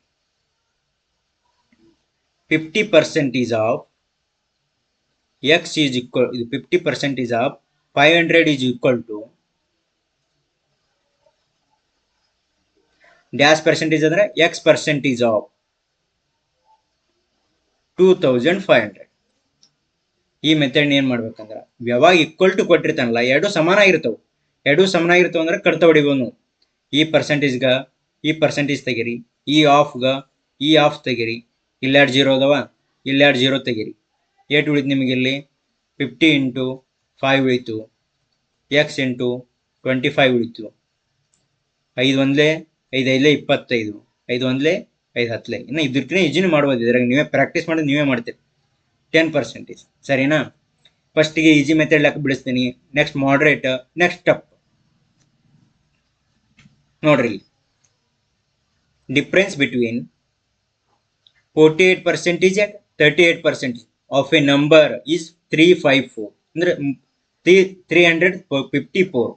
50% ಆಫ್ X ಈಸ್ ಈಕ್ವಲ್, ಇದು 50% of 500 is equal to dash % ಅಂದ್ರೆ X% ಆಫ್ 2500. ಈ ಮೆಥಡ್ ಏನು ಮಾಡ್ಬೇಕಂದ್ರೆ, ಯಾವಾಗ ಈಕ್ವಲ್ ಟು ಕೊಟ್ಟಿರ್ತಾನಲ್ಲ, ಎರಡು ಸಮನಾಗಿರ್ತಾವೆ. ಎರಡು ಸಮನಾಗಿರ್ತಾವೆ ಅಂದ್ರೆ ಕಡ್ತ ಹೊಡಿಬೋದು ನಾವು. ಈ ಪರ್ಸೆಂಟೇಜ್ಗ ಈ ಪರ್ಸೆಂಟೇಜ್ ತೆಗೀರಿ, ಈ ಆಫ್ಗ ಈ ಆಫ್ ತೆಗೀರಿ. ಇಲ್ಲೆರಡು 0 ಅದಾವ, ಇಲ್ಲೆರಡು 0 ತೆಗೀರಿ. ಏಟ್ ಉಳಿತು ನಿಮಗೆ ಇಲ್ಲಿ? 50 ಇಂಟು 5 ಉಳಿತು, X ಇಂಟು 25 ಉಳಿತು. 5 1 5 5 25, 5 1 5 10. ಇನ್ನು ಇದಕ್ಕಿಂತ ಈಜಿನೇ ಮಾಡ್ಬೋದು. ಇದ್ರಾಗ ನೀವೇ ಪ್ರಾಕ್ಟೀಸ್ ಮಾಡೋದು ನೀವೇ ಮಾಡ್ತೀರಿ. 10%. ಸರಿನಾ? ಫಸ್ಟಿಗೆ ಈಜಿ ಮೆಥಡ್ ಲೆಕ್ಕ ಬಿಡಿಸ್ತೀನಿ, ನೆಕ್ಸ್ಟ್ ಮಾಡ್ರೇಟ್, ನೆಕ್ಸ್ಟ್ ಟಫ್. ನೋಡ್ರಿ, difference between 48% and 38% of A number is 354 ಅಂದ್ರೆ 354.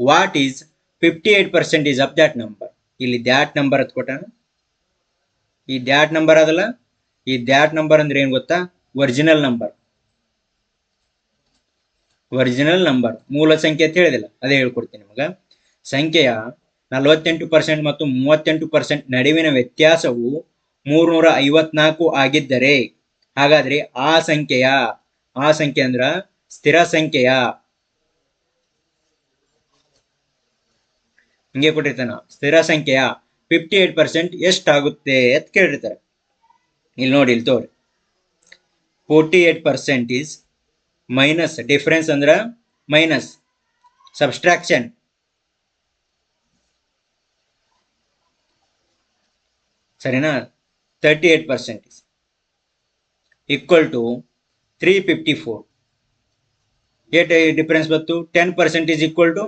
What is 58% of that number? ಇಲ್ಲಿ ದ್ಯಾಟ್ ನಂಬರ್ ಅಂತ ಕೊಟ್ಟಾನ. ಈ ದ್ಯಾಟ್ ನಂಬರ್ ಅದಲ್ಲ, ಈ ದ್ಯಾಟ್ ನಂಬರ್ ಅಂದ್ರೆ ಏನು ಗೊತ್ತಾ? Original number. ಒರಿಜಿನಲ್ ನಂಬರ್ ಮೂಲ ಸಂಖ್ಯೆ ಅಂತ ಹೇಳಿದಿಲ್ಲ, ಅದೇ ಹೇಳ್ಕೊಡ್ತೀನಿ ನಿಮಗೆ. ಸಂಖ್ಯೆಯ 48% ಮತ್ತು 38% ನಡುವಿನ ವ್ಯತ್ಯಾಸವು 354 ಆಗಿದ್ದರೆ, ಹಾಗಾದ್ರೆ ಆ ಸಂಖ್ಯೆ ಅಂದ್ರ ಸ್ಥಿರ ಸಂಖ್ಯೆಯ ಹಿಂಗೆ ಕೊಟ್ಟಿರ್ತಾನ ಸ್ಥಿರ ಸಂಖ್ಯೆಯ 58% ಎಷ್ಟಾಗುತ್ತೆ ಅಂತ ಕೇಳಿರ್ತಾರೆ. ಇಲ್ಲಿ ನೋಡಿ, ಇಲ್ಲಿ ತೋರಿ 48% ಈಸ್ ಮೈನಸ್ ಡಿಫರೆನ್ಸ್ ಅಂದ್ರೆ ಮೈನಸ್ ಸಬ್ಸ್ಟ್ರಾಕ್ಷನ್ ಸರಿನಾ. 38% ಈಕ್ವಲ್ ಟು 354. ಏಟ್ ಡಿಫರೆನ್ಸ್ ಬಂತು? 10% ಈಸ್ ಈಕ್ವಲ್ ಟು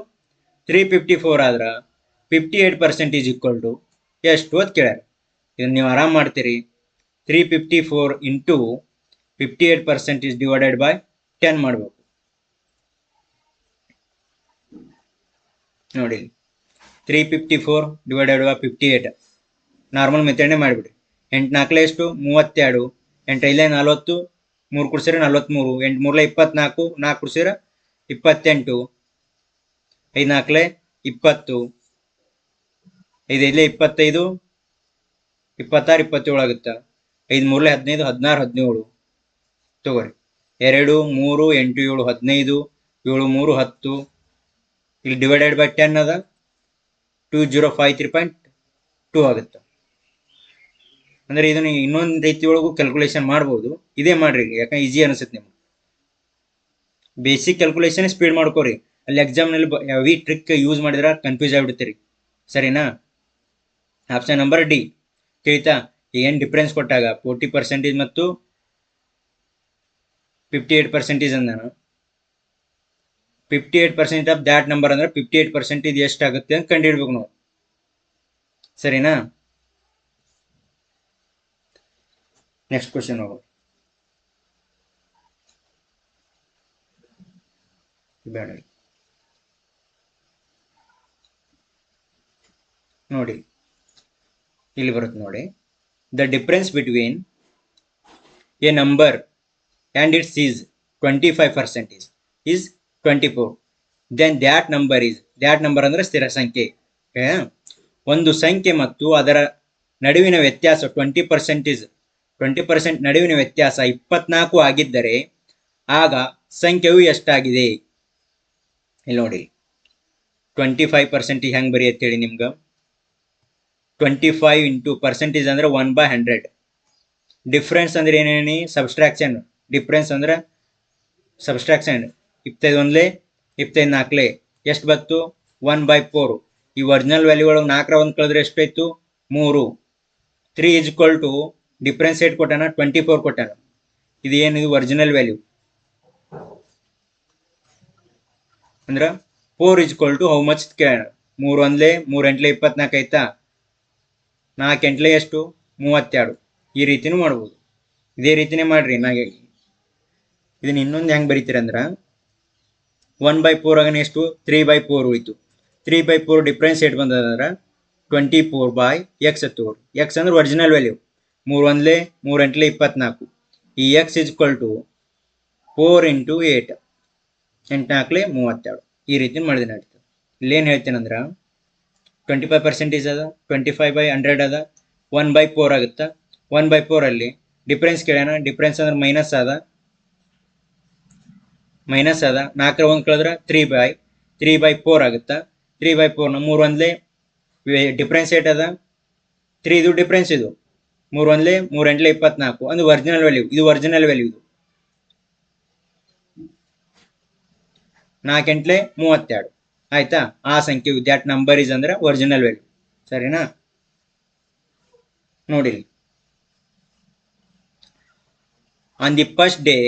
354 ಆದ್ರೆ 58% ಈಸ್ ಈಕ್ವಲ್ ಟು ಎಷ್ಟು ಅಂತ ಕೇಳ್ಯಾರ. ಇದನ್ನು ನೀವು ಆರಾಮ್ ಮಾಡ್ತೀರಿ. 354 ಇಂಟು 58% ಈಸ್ ಡಿವೈಡೆಡ್ ಬೈ 10 ಮಾಡಬೇಕು. ನೋಡಿ, 354 ಡಿವೈಡೆಡ್ ಬೈ 58 ನಾರ್ಮಲ್ ಮೆಥಡ್ನೇ ಮಾಡಿಬಿಡ್ರಿ. 8 ನಾಲ್ಕಲೆ ಎಷ್ಟು? 32. 8 5 40, 3 ಕುಡಿಸಿದ್ರೆ 43. 8 3 24, 4 ಕುಡಿಸಿದ್ರೆ 28. 5 4 20, 5 5 25, 26 27 ಆಗುತ್ತೆ. 5 3 15, 16 17 ತಗೋರಿ. 2 3 8 7 15, 7 3 10. ಇಲ್ಲಿ ಡಿವೈಡೆಡ್ ಬೈ 10 ಅದ 2053.2 ಆಗುತ್ತೆ. ಅಂದ್ರೆ ಇದನ್ನ ಇನ್ನೊಂದು ರೀತಿ ಒಳಗೂ ಕ್ಯಾಲ್ಕುಲೇಷನ್ ಮಾಡ್ಬೋದು. ಇದೇ ಮಾಡ್ರಿ, ಯಾಕಂದ್ರೆ ಈಜಿ ಅನಿಸುತ್ತೆ ನಿಮ್ಗೆ. ಬೇಸಿಕ್ ಕ್ಯಾಲ್ಕುಲೇಷನ್ ಸ್ಪೀಡ್ ಮಾಡ್ಕೋರಿ. ಅಲ್ಲಿ ಎಕ್ಸಾಮ್ನಲ್ಲಿ ಈ ಟ್ರಿಕ್ ಯೂಸ್ ಮಾಡಿದ್ರೆ ಕನ್ಫ್ಯೂಸ್ ಆಗಿಬಿಡ್ತೀರಿ. ಸರಿನಾ. ಆಪ್ಷನ್ ನಂಬರ್ ಡಿ ತಿಳಿತಾ. ಏನು ಡಿಫ್ರೆನ್ಸ್ ಕೊಟ್ಟಾಗ 40% ಮತ್ತು 58% ಅಂದಾನು. 58% ಆಫ್ ದ್ಯಾಟ್ ನಂಬರ್ ಅಂದ್ರೆ 58% ಎಷ್ಟಾಗುತ್ತೆ ಅಂತ ಕಂಡುಹಿಡ್ಬೇಕು ನಾವು. ಸರಿನಾ. ನೆಕ್ಸ್ಟ್ ಕ್ವಶನ್ ಹೋಗೋ. ಬೇಡ, ನೋಡಿ ಇಲ್ಲಿ ಬರುತ್ತೆ ನೋಡಿ. The difference between a number and its is 25% is 24. Then that number is, that number ಅಂದರೆ ಸ್ಥಿರ ಸಂಖ್ಯೆ. ಒಂದು ಸಂಖ್ಯೆ ಮತ್ತು ಅದರ ನಡುವಿನ ವ್ಯತ್ಯಾಸ 20% ನಡುವಿನ ವ್ಯತ್ಯಾಸ 24 ಆಗಿದ್ದರೆ ಆಗ ಸಂಖ್ಯೆಯು ಎಷ್ಟಾಗಿದೆ? ಇಲ್ಲಿ ನೋಡಿ, 25% ಹೆಂಗೆ ಬರೆಯುತ್ತೇಳಿ ನಿಮ್ಗೆ. 25 ಇಂಟು ಪರ್ಸೆಂಟೇಜ್ ಅಂದ್ರೆ 1/100. ಡಿಫ್ರೆನ್ಸ್ ಅಂದ್ರೆ ಏನೇನಿ? ಸಬ್ಸ್ಟ್ರಾಕ್ಷನ್. ಡಿಫ್ರೆನ್ಸ್ ಅಂದ್ರೆ ಸಬ್ಸ್ಟ್ರಾಕ್ಷನ್. 25 1 25 4 ಎಷ್ಟು ಬಂತು? 1/4. ಈ ಒರಿಜಿನಲ್ ವ್ಯಾಲ್ಯೂ ಒಳಗೆ 4 1 ಕಳೆದ್ರೆ ಎಷ್ಟಾಯ್ತು? 3. 3 ಇಸ್ ಈಕ್ವಲ್ ಟು ಡಿಫ್ರೆನ್ಸ್ ಏಟ್ ಕೊಟ್ಟಾನ? 24 ಕೊಟ್ಟಾನ. ಇದು ಏನಿದು? Original value. ಅಂದ್ರೆ 4 is equal to how much ಕೇಳೋಣ. 3 1 3 8 24 ಆಯ್ತಾ? 4 8 ಎಷ್ಟು? 32. ಈ ರೀತಿನೂ ಮಾಡ್ಬೋದು. ಇದೇ ರೀತಿನೇ ಮಾಡ್ರಿ. ಇದನ್ನ ಇನ್ನೊಂದು ಹೆಂಗೆ ಬರೀತೀರ ಅಂದ್ರೆ 1/4 ಆಗನೆ ಎಷ್ಟು? 3/4 ಹೋಯ್ತು. 3/4 ಡಿಫ್ರೆನ್ಸ್ ಏಟ್ ಬಂದದಂದ್ರೆ 24/x ತೋರಿ. ಎಕ್ಸ್ ಅಂದ್ರೆ ಒರಿಜಿನಲ್ ವ್ಯಾಲ್ಯೂ. 3 1 3 8 24. ಈ x is equal to 4 into 8. 8 4 32. ಈ ರೀತಿ ಮಾಡಿದೆ ನಡೀತದೆ. ಇಲ್ಲೇನು ಹೇಳ್ತೇನೆಂದ್ರೆ 25% ಅದ, 25/100 ಅದ, 1/4 ಆಗುತ್ತಾ. 1/4 ಅಲ್ಲಿ ಡಿಫ್ರೆನ್ಸ್ ಕೇಳ್ಯಾನ. ಡಿಫ್ರೆನ್ಸ್ ಅಂದ್ರೆ ಮೈನಸ್ ಅದ. 4 1 ಕಳೆದ್ರೆ 3/4 ಆಗುತ್ತಾ. 3/4 3 1 ಡಿಫ್ರೆನ್ಸ್ ಏಟ್ ಅದ? 3 ಇದು ಡಿಫ್ರೆನ್ಸ್. ಇದು 3 1 3 8 24 ಅಂದ್ರೆ ಒರಿಜಿನಲ್ ವ್ಯಾಲ್ಯೂ. ಇದು ಒರಿಜಿನಲ್ ವ್ಯಾಲ್ಯೂ. ಇದು 4 8 32 ಆಯ್ತಾ. ಆ ಸಂಖ್ಯೆ ದ್ಯಾಟ್ ನಂಬರ್ ಇಸ್ ಅಂದ್ರೆ ಒರಿಜಿನಲ್ ವ್ಯಾಲ್ಯೂ. ಸರಿನಾ. ನೋಡಿ, on the first day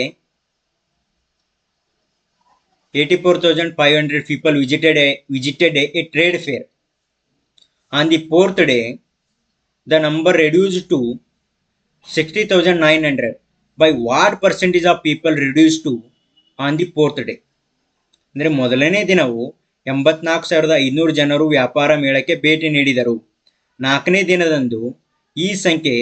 84,500 people visited a trade fair. On the fourth day, the number reduced to 60,900. By what percentage of people reduced to on the fourth day? ಅಂದರೆ ಮೊದಲನೇ ದಿನವು 84,500 ಜನರು ವ್ಯಾಪಾರ ಮೇಳಕ್ಕೆ ಭೇಟಿ ನೀಡಿದರು. 4ನೇ ದಿನದಂದು ಈ ಸಂಖ್ಯೆ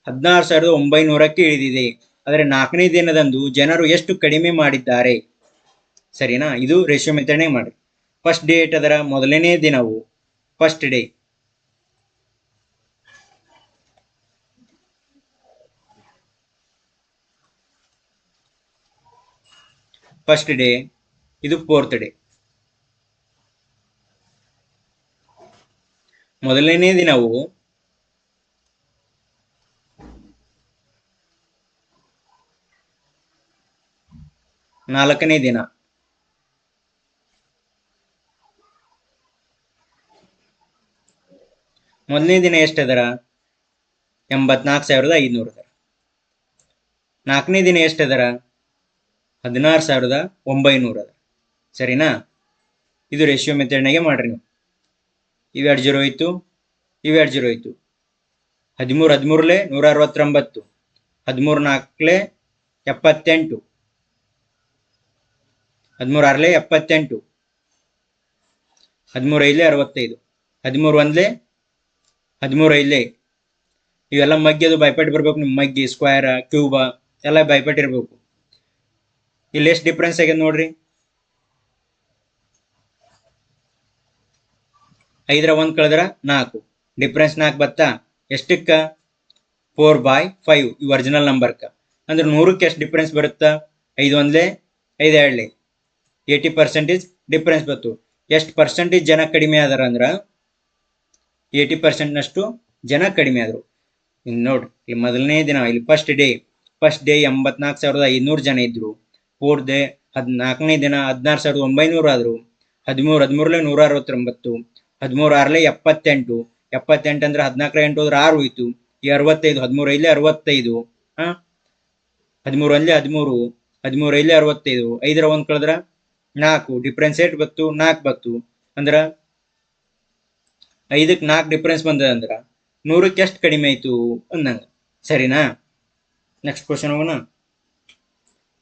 16,900ಕ್ಕೆ ಇಳಿದಿದೆ. ಆದರೆ 4ನೇ ದಿನದಂದು ಜನರು ಎಷ್ಟು ಕಡಿಮೆ ಮಾಡಿದ್ದಾರೆ? ಸರಿನಾ. ಇದು ರೇಷಿಯೋ ಮೆಥಡ್ನೇ ಮಾಡಿ. ಫಸ್ಟ್ ಡೇಟ್ ಅದರ ಮೊದಲನೇ ದಿನವು, ಫಸ್ಟ್ ಡೇ. ಫಸ್ಟ್ ಡೇ ಇದು ಫೋರ್ತ್ ಡೇ. ಮೊದಲನೇ ದಿನವು ನಾಲ್ಕನೇ ದಿನ. ಮೊದಲನೇ ದಿನ ಎಷ್ಟದರ? 84,500 ಅದರ. ನಾಲ್ಕನೇ ದಿನ ಎಷ್ಟದರ? 16,900 ಅದ. ಸರಿನಾ? ಇದು ರೇಷಿಯೋ ಮೆಥಡ್ನಾಗೆ ಮಾಡ್ರಿ ನೀವು. ಇವೆರಡು ಜೀರೋ ಹೋಯ್ತು, ಇವೆರಡು ಜೀರೋ ಹೋಯ್ತು. 13 13ಲೆ 169, 13 4ಲೆ 78, 13 6ಲೆ 78, 13 5ಲೆ 65, 13 1ಲೆ 13 5ಲೆ. ಇವೆಲ್ಲ ಮಗ್ಗಿ ಅದು ಬೈಪೆಟ್ ಬರ್ಬೇಕು. ನಿಮ್ಮ ಮಗ್ಗಿ ಸ್ಕ್ವೇರ್ ಕ್ಯೂಬ ಎಲ್ಲ ಬೈಪೆಟ್ ಇರಬೇಕು. ಇಲ್ಲಿ ಎಷ್ಟು ಡಿಫ್ರೆನ್ಸ್ ಆಗ್ಯದ ನೋಡ್ರಿ. 5ರ 1 ಕಳೆದ್ರ 4, ಡಿಫ್ರೆನ್ಸ್ 4 ಬತ್ತಾ. ಎಷ್ಟಕ್ಕ? 4/5 ಈ ಒರಿಜಿನಲ್ ನಂಬರ್ಕ. ಅಂದ್ರೆ 100ಕ್ಕೆ ಎಷ್ಟು ಡಿಫ್ರೆನ್ಸ್ ಬರುತ್ತಾ? 5 1ಲೆ 5 2ಲೆ 80% ಡಿಫ್ರೆನ್ಸ್ ಬತ್ತು. ಎಷ್ಟು ಪರ್ಸೆಂಟೇಜ್ ಜನ ಕಡಿಮೆ ಆದಾರ ಅಂದ್ರೆ 80%ನಷ್ಟು ಜನ ಕಡಿಮೆ ಆದರು. ಇನ್ನು ನೋಡ್ರಿ, ಇಲ್ಲಿ ಮೊದಲನೇ ದಿನ, ಇಲ್ಲಿ ಫಸ್ಟ್ ಡೇ 84,500 ಜನ ಇದ್ರು. 4th ಡೇ 14ನೇ ದಿನ 16,900 ಆದರು. 13 13ಲೆ 169, 13 6ಲೆ 78, 78 ಅಂದ್ರೆ 14 8 ಹೋದ್ರೆ 6 ಹೋಯ್ತು. ಈ 65, 13 5ಲೆ 65, 13 1ಲೆ 13, 13 5ಲೆ 65, 5ರ 1 ಕಳೆದ್ರ 4, ಡಿಫ್ರೆನ್ಸ್ ಏಟ್ ಬತ್ತು? 4 ಬತ್ತು. ಅಂದ್ರ 5ಕ್ಕೆ 4 ಡಿಫ್ರೆನ್ಸ್ ಬಂದದ ಅಂದ್ರ 100ಕ್ಕೆ ಎಷ್ಟು ಕಡಿಮೆ ಆಯ್ತು ಅಂದಂಗ. ಸರಿನಾ? ನೆಕ್ಸ್ಟ್ ಕ್ವಶನ್ ಹೋಗೋಣ.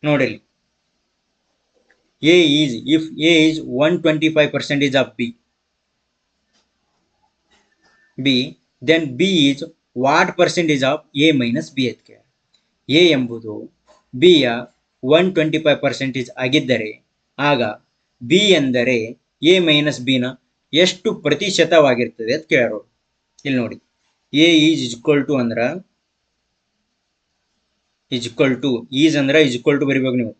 ನೋಡಿ, if A is 125% of B, then B is what percentage of A minus B ಅಂತ. A ಎಂಬುದು B ಯ 125% ಆಗಿದ್ದರೆ ಆಗ B ಎಂದರೆ A ಮೈನಸ್ B ನ ಎಷ್ಟು ಪ್ರತಿಶತವಾಗಿರ್ತದೆ ಅಂತ ಕೇಳೋರು. ಇಲ್ಲಿ ನೋಡಿ, A ಈಸ್ ಈಕ್ವಲ್ ಟು ಅಂದ್ರ ಈಸ್ ಈಕ್ವಲ್ ಟು ಬರಿಬೇಕು ನೀವು.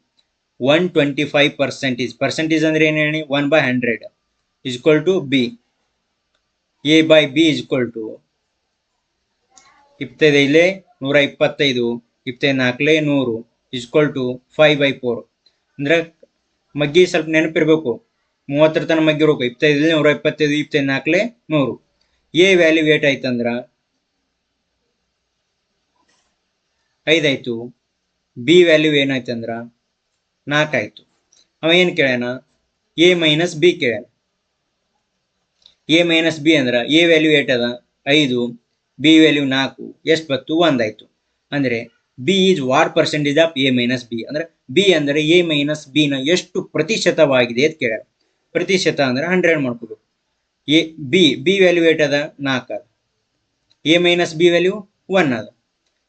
125%, ಪರ್ಸೆಂಟೇಜ್ ಅಂದ್ರೆ ಏನು ಹೇಳಿ? 1/100 is equal to B. A by B is equal to 25 125, 24 100 is equal to 5/4. ಅಂದ್ರೆ ಮಗ್ಗಿ ಸ್ವಲ್ಪ ನೆನಪಿರ್ಬೇಕು, 30 ತನಕ ಮಗ್ಗಿ ಇರ್ಬೇಕು. 25 125, 24 100. ಎ ವ್ಯಾಲ್ಯೂ ಏಟ್ ಆಯ್ತಂದ್ರ 5 ಆಯ್ತು. ಬಿ ವ್ಯಾಲ್ಯೂ ಏನಾಯ್ತಂದ್ರ 4 ಆಯ್ತು. ಅವ ಏನು ಕೇಳ್ಯಾನ? ಎ ಮೈನಸ್ ಬಿ ಕೇಳ್ಯಾನ. ಎ ಮೈನಸ್ ಬಿ ಅಂದ್ರ ಎ ವ್ಯಾಲ್ಯೂ ಏಟ್ ಅದ? 5, ಬಿ ವ್ಯಾಲ್ಯೂ 4, ಎಷ್ಟು ಬತ್ತು? 1 ಆಯ್ತು. ಅಂದ್ರೆ B is what percentage of A minus B. ಅಂದ್ರೆ ಬಿ ಅಂದ್ರೆ ಎ ಮೈನಸ್ ಬಿ ನ ಎಷ್ಟು ಪ್ರತಿಶತವಾಗಿದೆ ಅಂತ ಕೇಳ್ಯಾರ. ಪ್ರತಿಶತ ಅಂದ್ರೆ 100 ಮಾಡ್ಕೋಬೇಕು. ಬಿ ವ್ಯಾಲ್ಯೂ ಏಟ್ ಅದ? 4 ಅದ. ಎ ಮೈನಸ್ ಬಿ ವ್ಯಾಲ್ಯೂ 1 ಅದ.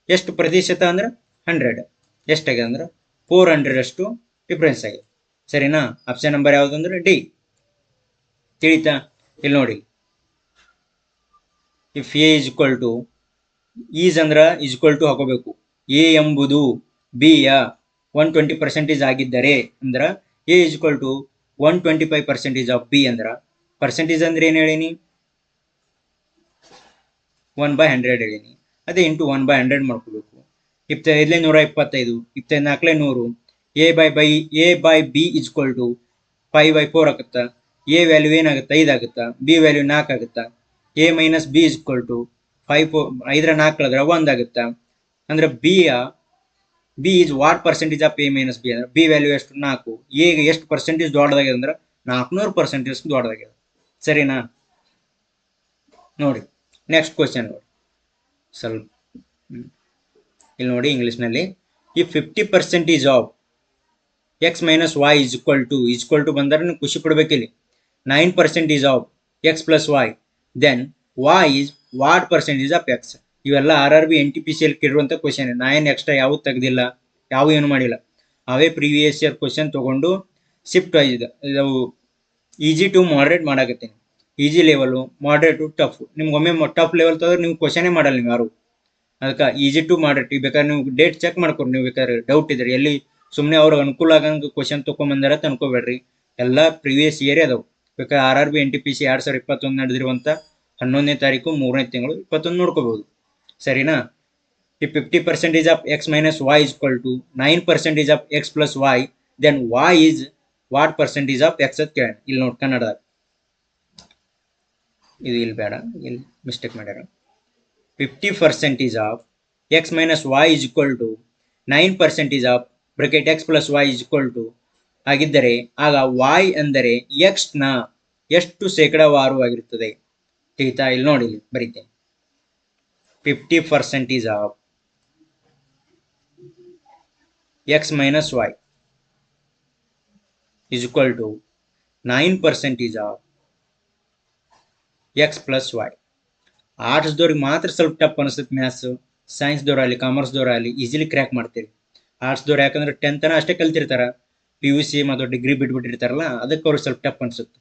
ಎಷ್ಟು ಪ್ರತಿಶತ ಅಂದ್ರೆ 100. ಎಷ್ಟಾಗಿದೆ ಅಂದ್ರೆ 400 ಅಷ್ಟು ಡಿಫ್ರೆನ್ಸ್ ಆಗಿದೆ. ಸರಿನಾ? ಆಪ್ಷನ್ ನಂಬರ್ ಯಾವುದು ಅಂದ್ರೆ ಡಿ. ತಿಳಿತಾ? ಇಲ್ಲಿ ನೋಡಿ, if a is equal to is ಅಂದ್ರ ಇಸ್ ಈಕ್ವಲ್ ಟು ಹಾಕೋಬೇಕು. ಎ ಎಂಬುದು ಬಿ ಯ 120% ಆಗಿದ್ದರೆ ಅಂದ್ರ a is equal to 125% of b ಅಂದ್ರ ಪರ್ಸೆಂಟೇಜ್ ಅಂದ್ರೆ ಏನು ಹೇಳೀನಿ? 1/100 ಹೇಳೀನಿ. ಅದೇ ಇಂಟು 1/100 ಮಾಡ್ಕೋಬೇಕು. 25 125, 24 100. A by b is equal to 5/4 ಆಗುತ್ತಾ. ಎ ವ್ಯಾಲ್ಯೂ ಏನಾಗುತ್ತೆ? 5 ಆಗುತ್ತಾ. ಬಿ ವ್ಯಾಲ್ಯೂ 4 ಆಗುತ್ತಾ. A minus B is equal to 5ರ 4 ಕಳೆದ್ರೆ 1 ಆಗುತ್ತಾ. ಅಂದ್ರೆ B is what percentage of A minus B ಅಂದ್ರೆ ಬಿ ವ್ಯಾಲ್ಯೂ ಎಷ್ಟು? 4. ಎಗೆ ಎಷ್ಟು ಪರ್ಸೆಂಟೇಜ್ ದೊಡ್ಡದಾಗಿದೆ ಅಂದ್ರೆ 400% ದೊಡ್ಡದಾಗಿದೆ. ಸರಿನಾ? ನೋಡಿ, ನೆಕ್ಸ್ಟ್ ಕ್ವಶನ್ ನೋಡಿ. ಸ್ವಲ್ಪ ಇಲ್ಲಿ ನೋಡಿ, ಇಂಗ್ಲಿಷ್ನಲ್ಲಿ ಈ 50% of X minus Y is equal to ಬಂದರೆ ನೀವು ಖುಷಿ ಪಡ್ಬೇಕಿಲ್ಲಿ. 9% of X plus Y, then Y is what percentage of X. ಇವೆಲ್ಲ RRB NTPC ಕೇಳಿರುವಂಥ ಕ್ವಶನ್. ನಾ ಏನು ಎಕ್ಸ್ಟ್ರಾ ಯಾವುದು ತೆಗೆದಿಲ್ಲ, ಯಾವ ಏನು ಮಾಡಿಲ್ಲ. ಅವೇ ಪ್ರೀವಿಯಸ್ ಇಯರ್ ಕ್ವಶನ್ ತೊಗೊಂಡು ಶಿಫ್ಟ್ ಆಗಿದೆ. ಇದು ಈಜಿ ಟು ಮಾಡ್ರೇಟ್ ಮಾಡಾಕತ್ತೀನಿ. Easy level, moderate to tough. ನಿಮ್ಗೆ ಒಮ್ಮೆ ಟಫ್ ಲೆವೆಲ್ ತೊಗೊಂಡ್ರೆ ನೀವು ಕ್ವಶನೇ ಮಾಡಲ್ಲ ನೀವು ಯಾರು. ಅದಕ್ಕೆ ಈಜಿ ಟು ಮಾಡ್ರೇಟ್. ಈಗ ಬೇಕಾದ್ರೆ ನೀವು ಡೇಟ್ ಚೆಕ್ ಮಾಡ್ಕೊರಿ. ನೀವು ಬೇಕಾದ್ರೆ ಡೌಟ್ ಇದ್ರೆ ಎಲ್ಲಿ ಸುಮ್ಮನೆ ಅವ್ರಿಗೆ ಅನುಕೂಲ ಆಗಂಗೆ ಕ್ವಶನ್ ತೊಗೊಂಬಂದಾರ ಅಂತ ಅನ್ಕೋಬೇಡ್ರಿ. ಎಲ್ಲ ಪ್ರೀವಿಯಸ್ ಇಯರೇ ಅದಾವೆ. ಬೇಕಾದ್ರೆ RRB NTPC 2021 ನಡೆದಿರುವಂಥ 11ನೇ ತಾರೀಕು 3ನೇ ತಿಂಗಳು 21 ನೋಡ್ಕೋಬಹುದು. ಸರಿನಾ? if 50% of x minus y is equal to 9% of x plus y, then y is what percentage of x ಅಂತ ಕೇಳ. ಇಲ್ಲಿ ನೋಡಿ ಕನ್ನಡದಾಗ, ಇದು ಇಲ್ಲಿ ಬೇಡ, ಇಲ್ಲಿ ಮಿಸ್ಟೇಕ್ ಮಾಡ್ಯಾರ. 50% of x minus y is equal to 9% of bracket x plus y is equal to ಆಗಿದ್ದರೆ ಆಗ y ಅಂದರೆ x ನ ಎಷ್ಟು ಶೇಕಡಾವಾರುವಾಗಿರುತ್ತದೆ? ತಿಳಿತಾ? ಇಲ್ಲಿ ನೋಡಿ, ಇಲ್ಲಿ ಬರೀತೇನೆ. 50% of x minus y is equal to 9% of x plus y. ಆರ್ಟ್ಸ್ದವ್ರಿಗೆ ಮಾತ್ರ ಸ್ವಲ್ಪ ಟಫ್ ಅನಿಸುತ್ತೆ ಮ್ಯಾಥ್ಸ್. ಸೈನ್ಸ್ದವ್ರಾಗಲಿ ಕಾಮರ್ಸ್ದವ್ರಾಗಲಿ ಈಸಿಲಿ ಕ್ರ್ಯಾಕ್ ಮಾಡ್ತೀರಿ. ಆರ್ಟ್ಸ್ದವ್ರು ಯಾಕಂದ್ರೆ 10th ತನ ಅಷ್ಟೇ ಕಲ್ತಿರ್ತಾರ, PUC ಮತ್ತು ಡಿಗ್ರಿ ಬಿಟ್ಬಿಟ್ಟಿರ್ತಾರಲ್ಲ, ಅದಕ್ಕೆ ಅವ್ರಿಗೆ ಸ್ವಲ್ಪ ಟಫ್ ಅನ್ಸುತ್ತೆ.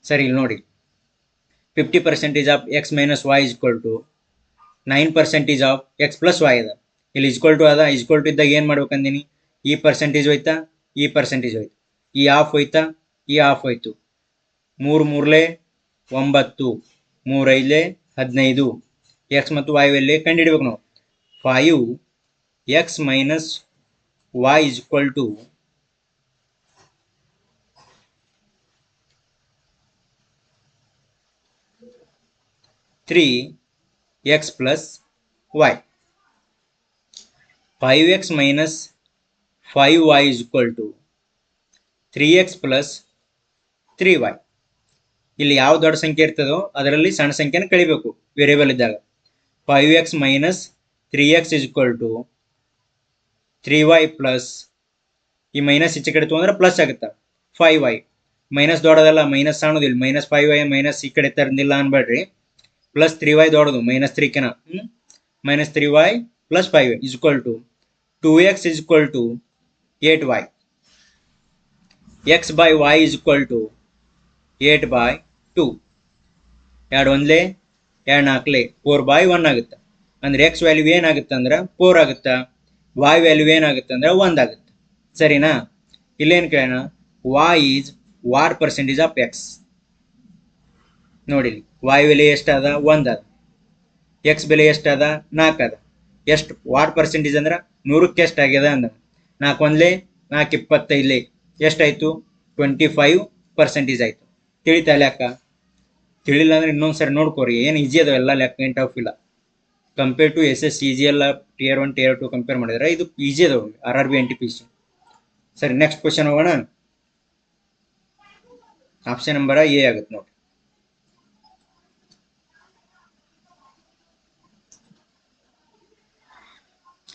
ಸರಿ, ಇಲ್ಲಿ ನೋಡಿ, 50% of X minus Y is equal to 9% of X plus y ಅದ. ಇಲ್ಲಿ ಇಸ್ಕ್ವಲ್ ಟು ಅದ. ಇಸ್ಕ್ವಲ್ ಟು ಇದ್ದಾಗ ಏನು ಮಾಡ್ಬೇಕಂದೀನಿ? ಈ ಪರ್ಸೆಂಟೇಜ್ ಹೋಯ್ತಾ, ಈ ಪರ್ಸೆಂಟೇಜ್ ಹೋಯ್ತು, ಈ ಆಫ್ ಹೋಯ್ತಾ, ಈ ಆಫ್ ಹೋಯ್ತು. 3 ಮೂರ್ಲೆ 9, 3 5 15. ಎಕ್ಸ್ ಮತ್ತು ವೈ ವ್ಯಾಲ್ಯೂ ಕಂಡುಹಿಡ್ಬೇಕು ನಾವು. 5x minus y is equal to 3x plus y. 5x minus 5y is equal to 3x plus 3y. ಇಲ್ಲಿ ಯಾವ ದೊಡ್ಡ ಸಂಖ್ಯೆ ಇರ್ತದೋ ಅದರಲ್ಲಿ ಸಣ್ಣ ಸಂಖ್ಯೆನ ಕಳಿಬೇಕು ವೇರಿಯೇಬಲ್ ಇದ್ದಾಗ. 5x minus 3x is equal to 3y plus ಈ ಮೈನಸ್ ಈಚೆ ಕಡೆ ತೊಗೊಂಡ್ರೆ ಪ್ಲಸ್ ಆಗುತ್ತೆ. 5y ಮೈನಸ್ ದೊಡ್ಡದಲ್ಲ, ಮೈನಸ್ ಸಣ್ಣದಿಲ್ಲ. ಮೈನಸ್ 5y ಮೈನಸ್ ಈ ಕಡೆ ತರಂದಿಲ್ಲ ಅನ್ಬೇಡ್ರಿ. ಪ್ಲಸ್ 3y ದೊಡ್ಡದು, ಮೈನಸ್ 3ಕೆನ. Minus 3y plus 5y is equal to 2x is equal to 8y. x by y is equal to 8/2. 2 1 2 4 4/1 ಆಗುತ್ತೆ. ಅಂದ್ರೆ ಎಕ್ಸ್ ವ್ಯಾಲ್ಯೂ ಏನಾಗುತ್ತೆ ಅಂದ್ರೆ 4 ಆಗುತ್ತಾ, y ವ್ಯಾಲ್ಯೂ ಏನಾಗುತ್ತೆ ಅಂದ್ರೆ 1 ಆಗುತ್ತೆ. ಸರಿನಾ? ಇಲ್ಲೇನು ಕೇಳೋಣ? y is what percentage of X. ನೋಡಿ, y ಬೆಲೆ ಎಷ್ಟದ? 1 ಅದ. ಎಕ್ಸ್ ಬೆಲೆ ಎಷ್ಟದ? 4 ಅದ. ಎಷ್ಟು ವಾಟ್ ಪರ್ಸೆಂಟೇಜ್ ಅಂದ್ರೆ 100ಕ್ಕೆ ಎಷ್ಟಾಗ್ಯದ ಅಂದ್ರೆ 4 1 4 25 ಎಷ್ಟಾಯ್ತು? 25% ಆಯ್ತು. ತಿಳಿತಾ ಲೆಕ್ಕ? ತಿಳಿಲ್ಲ ಅಂದ್ರೆ ಇನ್ನೊಂದ್ಸರಿ ನೋಡ್ಕೋರಿ. ಏನು ಈಜಿ ಅದಾವ ಎಲ್ಲ ಲೆಕ್ಕ, ಏನು ಟಫ್ ಇಲ್ಲ. ಕಂಪೇರ್ ಟು SS ಈಜಿ ಎಲ್ಲ Tier 1 Tier 2 ಕಂಪೇರ್ ಮಾಡಿದ್ರೆ ಇದು ಈಜಿ ಅದಾವ RRB NTPC. ಸರಿ, ನೆಕ್ಸ್ಟ್ ಕ್ವಶನ್ ಹೋಗೋಣ. ಆಪ್ಷನ್ ನಂಬರ್ ಎ ಆಗುತ್ತೆ ನೋಡಿ.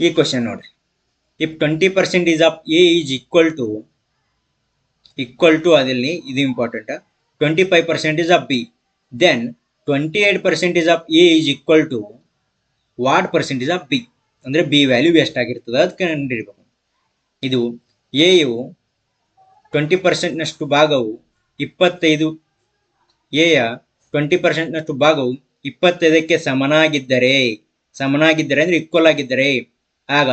ಈ ಕ್ವಶನ್ ನೋಡ್ರಿ. If 20% of a is equal to ಅದಲ್ಲಿ ಇದು important, 25% of b, then 28% of a is equal to what percentage of b. ಅಂದ್ರೆ ಬಿ ವ್ಯಾಲ್ಯೂ ಎಷ್ಟಾಗಿರ್ತದೆ ಅದಕ್ಕೆ ಕಂಡುಹಿಡಿಬೇಕು. ಇದು ಎಯು 20%ನಷ್ಟು ಭಾಗವು 25 ಎಯ 20%ನಷ್ಟು ಭಾಗವು 25ಕ್ಕೆ ಸಮನಾಗಿದ್ದರೆ ಅಂದ್ರೆ ಈಕ್ವಲ್ ಆಗಿದ್ದರೆ ಆಗ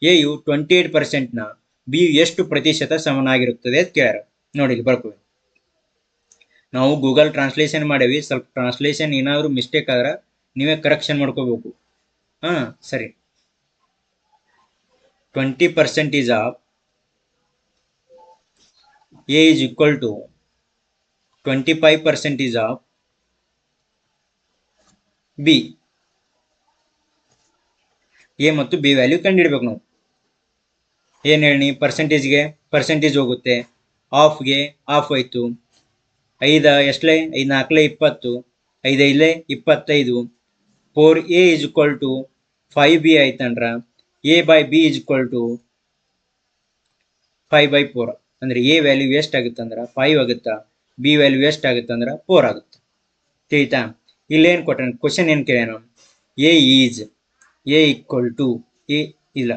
ಎಯು 28%ನ ಬಿ ಎಷ್ಟು ಪ್ರತಿಶತ ಸಮನಾಗಿರುತ್ತದೆ ಅಂತ ಕೇಳ್ಯಾರ. ನೋಡಿ, ಇಲ್ಲಿ ಬರ್ಕೋ. ನಾವು ಗೂಗಲ್ ಟ್ರಾನ್ಸ್ಲೇಷನ್ ಮಾಡೇವಿ. ಸ್ವಲ್ಪ ಟ್ರಾನ್ಸ್ಲೇಷನ್ ಏನಾದರೂ ಮಿಸ್ಟೇಕ್ ಆದ್ರೆ ನೀವೇ ಕರೆಕ್ಷನ್ ಮಾಡ್ಕೋಬೇಕು. ಸರಿ. 20% of a is equal to 25% of b. A ಮತ್ತು ಬಿ ವ್ಯಾಲ್ಯೂ ಕಂಡುಹಿಡ್ಬೇಕು ನಾವು. ಏನು ಹೇಳಿ? ಪರ್ಸೆಂಟೇಜ್ ಹೋಗುತ್ತೆ, ಆಫ್ಗೆ ಆಫ್ ಹೋಯ್ತು. 5 ಎಷ್ಟಲೇ? 5 4 20, 5 5 25. 4a is equal to 5b ಆಯ್ತಂದ್ರ a by b is equal to 5/4. ಅಂದ್ರೆ a ವ್ಯಾಲ್ಯೂ ಎಷ್ಟಾಗುತ್ತೆ ಅಂದ್ರೆ 5 ಆಗುತ್ತಾ, b ವ್ಯಾಲ್ಯೂ ಎಷ್ಟಾಗುತ್ತಂದ್ರೆ 4 ಆಗುತ್ತೆ. ತಿಳಿತಾ? ಇಲ್ಲೇನು ಕೊಟ್ಟ ಕ್ವಶನ್ ಏನು ಕೇಳೋಣ? a equal to a ಇಲ್ಲ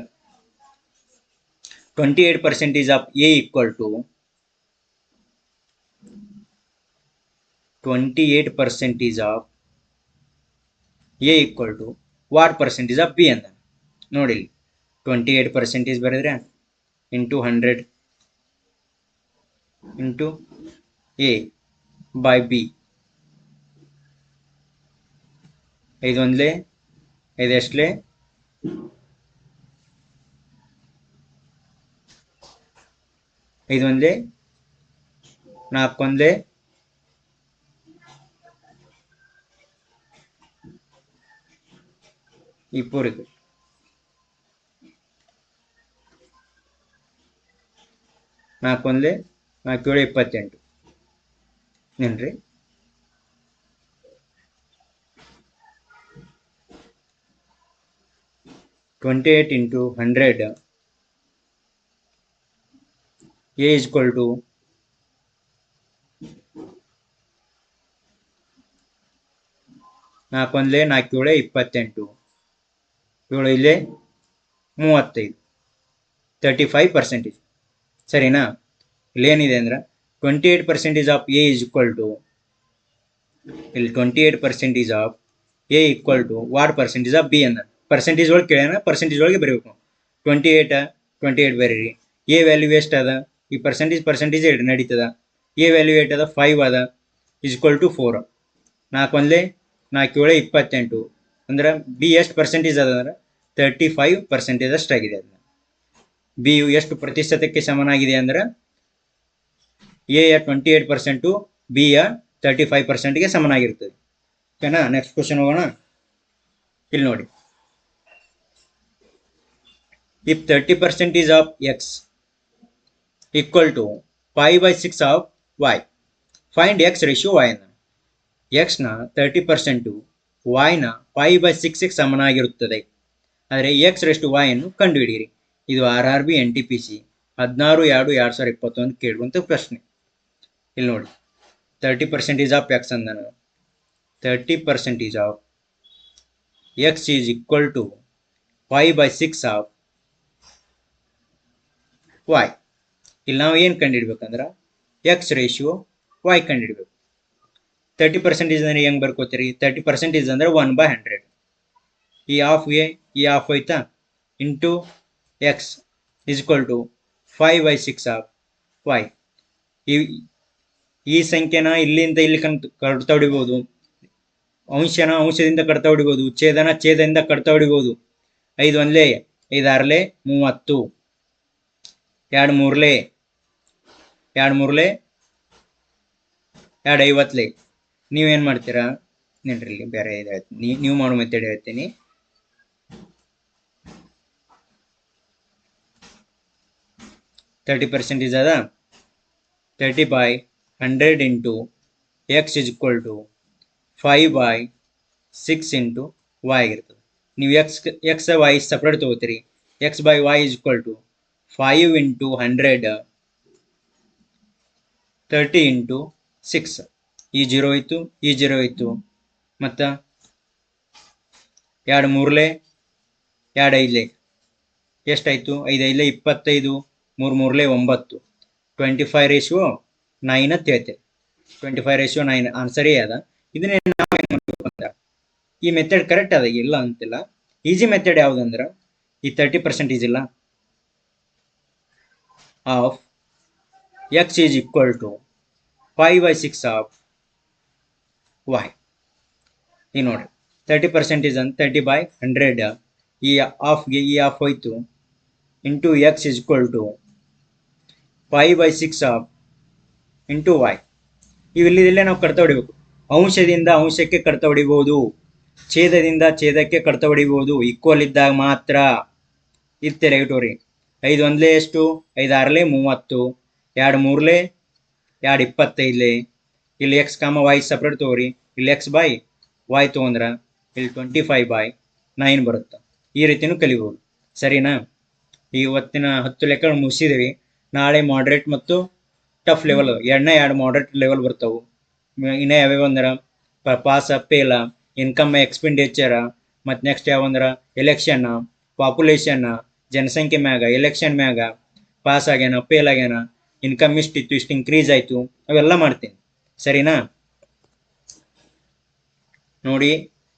28% of a equal to 28% of a equal to what percentage of B ಅಂತ ನೋಡಿ. 28% ಬರೆದ್ರೆ into 100 into A by B 5 ಒಂದ್ಲೆ 5 ಎಷ್ಟಲೆ 5 ಒಂದ್ಲೆ 4 ಒಂದ್ಲೆ 20 4 ಒಂದ್ಲೆ 4 7 28 ಏನ್ರಿ 28 into 100 A is equal to 4 ಒಂದ್ಲೆ 4 7 28 7 ಇಲ್ಲೇ 35 35%. ಸರಿನಾ? ಇಲ್ಲೇನಿದೆ ಅಂದ್ರೆ 28% of a is equal to ಇಲ್ಲಿ 28% of a equal to what percentage of b ಅಂದ್ರೆ ಪರ್ಸೆಂಟೇಜ್ ಒಳಗೆ ಕೇಳ್ಯಾನ, ಪರ್ಸೆಂಟೇಜ್ ಒಳಗೆ ಬರೀಬೇಕು. 28 ಬರೀರಿ. ಎ ವ್ಯಾಲ್ಯೂ ಎಷ್ಟು ಅದ? ಈ ಪರ್ಸೆಂಟೇಜ್ ನಡೀತದ. ಎ ವ್ಯಾಲ್ಯೂ ಏಟ್ ಅದ? 5 ಅದ. Is equal to 4. 4 ಒಂದ್ಲೆ 4 7 28 ಅಂದ್ರೆ ಬಿ ಎಷ್ಟು ಪರ್ಸೆಂಟೇಜ್ ಅದ ಅಂದ್ರೆ 35% ಅಷ್ಟಾಗಿದೆ. ಅದನ್ನ ಬಿ ಯು ಎಷ್ಟು ಪ್ರತಿಶತಕ್ಕೆ ಸಮನಾಗಿದೆ ಅಂದ್ರೆ ಎ ಯ 28%, ಬಿ ಯ 35%ಗೆ ಸಮನಾಗಿರ್ತದೆ. ಓಕೆನಾ? ನೆಕ್ಸ್ಟ್ ಕ್ವಶನ್ ಹೋಗೋಣ. ಇಲ್ಲಿ ನೋಡಿ, if 30% of x equal to 5/6 of y, find x ratio y. x ನ 30% y ನ 5/6 ಸಮನಾಗಿರುತ್ತದೆ. ಆದರೆ x ರೆಷ್ಟು y ಅನ್ನು ಕಂಡುಹಿಡಿಯಿರಿ. ಇದು RRB NTPC 16/2/2021 ಕೇಳುವಂಥ ಪ್ರಶ್ನೆ. ಇಲ್ಲಿ ನೋಡಿ, 30% ಆಫ್ x ಅಂದನು 30% of x is equal to 5/6 of y. ಇಲ್ಲಿ ನಾವು ಏನು ಕಂಡುಹಿಡ್ಬೇಕಂದ್ರೆ x ರೇಷಿಯೋ y ಕಂಡುಹಿಡ್ಬೇಕು. 30% ಅಂದ್ರೆ ಹೆಂಗೆ ಬರ್ಕೋತೀರಿ? 30% ಅಂದ್ರೆ 1/100. ಈ ಆಫ್ ಎ ಈ ಆಫ್ ಹೋಯ್ತಾ into X is equal to 5/6 of y. ಈ ಸಂಖ್ಯೆನ ಇಲ್ಲಿಂದ ಇಲ್ಲಿ ಕಡ್ತಾ ಹೊಡಿಬೋದು, ಅಂಶನ ಅಂಶದಿಂದ ಕಡ್ತಾ ಹೊಡಿಬೋದು, ಛೇದದಿಂದ ಕಡ್ತಾ ಹೊಡಿಬೋದು. 5 ಒಂದ್ಲೆ 5 ಆರ್ಲೆ 30, 2 ಮೂರ್ಲೆ 2 50. ನೀವೇನು ಮಾಡ್ತೀರಾ? ನೋಡ್ರಿ, ಬೇರೆ ಇದು ಹೇಳ್ತೀನಿ, ನೀವು ಮಾಡೋ ಮೆಥಡ್ ಹೇಳ್ತೀನಿ. 30% ಅದ 30/100 into X is equal to 5/6 into Y ಆಗಿರ್ತದೆ. ನೀವು ಎಕ್ಸ್ ವೈ ಸಪ್ರೇಟ್ ತಗೋತೀರಿ. x/y is equal to 5 into 100 30 into 6. ಈ 0 ಇತ್ತು, ಈ 0 ಇತ್ತು, ಮತ್ತು 2 ಮೂರ್ಲೆ 2 ಐದ್ಲೆ ಎಷ್ಟಾಯಿತು? 5 ಐದ್ಲೆ 25, 3 ಮೂರ್ಲೆ 9, 25/9 ಅಂತ ಹೇಳ್ತೇವೆ. 25/9 ಆನ್ಸರೇ ಅದ. ಇದನ್ನೇ ನಾವು ಏನು ಮಾಡಬೇಕು ಅಂದ್ರೆ, ಈ ಮೆಥಡ್ ಕರೆಕ್ಟ್ ಅದ, ಇಲ್ಲ ಅಂತಿಲ್ಲ. ಈಸಿ ಮೆಥಡ್ ಯಾವುದಂದ್ರೆ ಈ 30% ಇಲ್ಲ of x is equal to 5/6 of y. ಈ ನೋಡ್ರಿ, 30% ಅಂತ 30/100 ಈ ಆಫ್ಗೆ ಈ ಆಫ್ ಹೋಯ್ತು into X is equal to 5/6 of into Y. ಇವಿಲ್ಲದಲ್ಲೇ ನಾವು ಕಡ್ತಾ ಹೊಡಿಬೇಕು. ಅಂಶದಿಂದ ಅಂಶಕ್ಕೆ ಕಡ್ತಾ ಹೊಡಿಬೋದು, ಛೇದದಿಂದ ಛೇದಕ್ಕೆ ಕಡ್ತಾ ಹೊಡಿಬೋದು. ಈಕ್ವಲ್ ಇದ್ದಾಗ ಮಾತ್ರ ಇರ್ತೀರ ಇಟೋರಿ. 5 ಒಂದ್ಲೆ ಎಷ್ಟು? 5 ಆರ್ಲೆ 30, 2 ಮೂರ್ಲೆ 2 25. ಇಲ್ಲಿ ಎಕ್ಸ್ ವೈ ಸಪ್ರೇಟ್ ತಗೋರಿ. ಇಲ್ಲಿ x/y ತೊಗೊಂಡ್ರೆ ಇಲ್ಲಿ 25/9 ಬರುತ್ತೆ. ಈ ರೀತಿನೂ ಕಲಿಬೋದು. ಸರಿನಾ? ಇವತ್ತಿನ 10 ಲೆಕ್ಕಗಳು ಮುಗಿಸಿದ್ದೀವಿ. ನಾಳೆ ಮಾಡ್ರೇಟ್ ಮತ್ತು ಟಫ್ ಲೆವೆಲ್, 2 ಮಾಡ್ರೇಟ್ ಲೆವೆಲ್ ಬರ್ತಾವೆ. ಇನ್ನೇ ಯಾವ್ಯಾವ ಅಂದ್ರೆ ಪಾಸ ಪೇಲ, ಇನ್ಕಮ್ ಎಕ್ಸ್ಪೆಂಡಿಚರ, ಮತ್ತು ನೆಕ್ಸ್ಟ್ ಯಾವಂದ್ರೆ ಎಲೆಕ್ಷನ್, ಪಾಪ್ಯುಲೇಷನ್, ಜನಸಂಖ್ಯೆ ಮ್ಯಾಗ, ಎಲೆಕ್ಷನ್ ಮ್ಯಾಗ ಪಾಸ್ ಆಗ್ಯಾನ, ಫೇಲ್ ಆಗ್ಯಾನ, ಇನ್ಕಮ್ ಇಷ್ಟಿತ್ತು, ಇಷ್ಟು ಇನ್ಕ್ರೀಸ್ ಆಯಿತು, ಅವೆಲ್ಲ ಮಾಡ್ತೀನಿ. ಸರಿನಾ? ನೋಡಿ,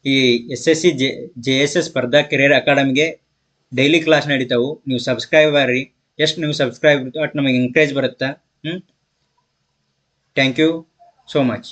ಈ SSC JSS Spardha career ಅಕಾಡೆಮಿಗೆ daily class ನಡೀತಾವು. ನೀವು ಸಬ್ಸ್ಕ್ರೈಬ್ ಆಗ್ರಿ. ಎಷ್ಟು ನೀವು ಸಬ್ಸ್ಕ್ರೈಬ್ ಅಷ್ಟು ನಮಗೆ ಎಂಕರೇಜ್ ಬರುತ್ತೆ. Thank you so much.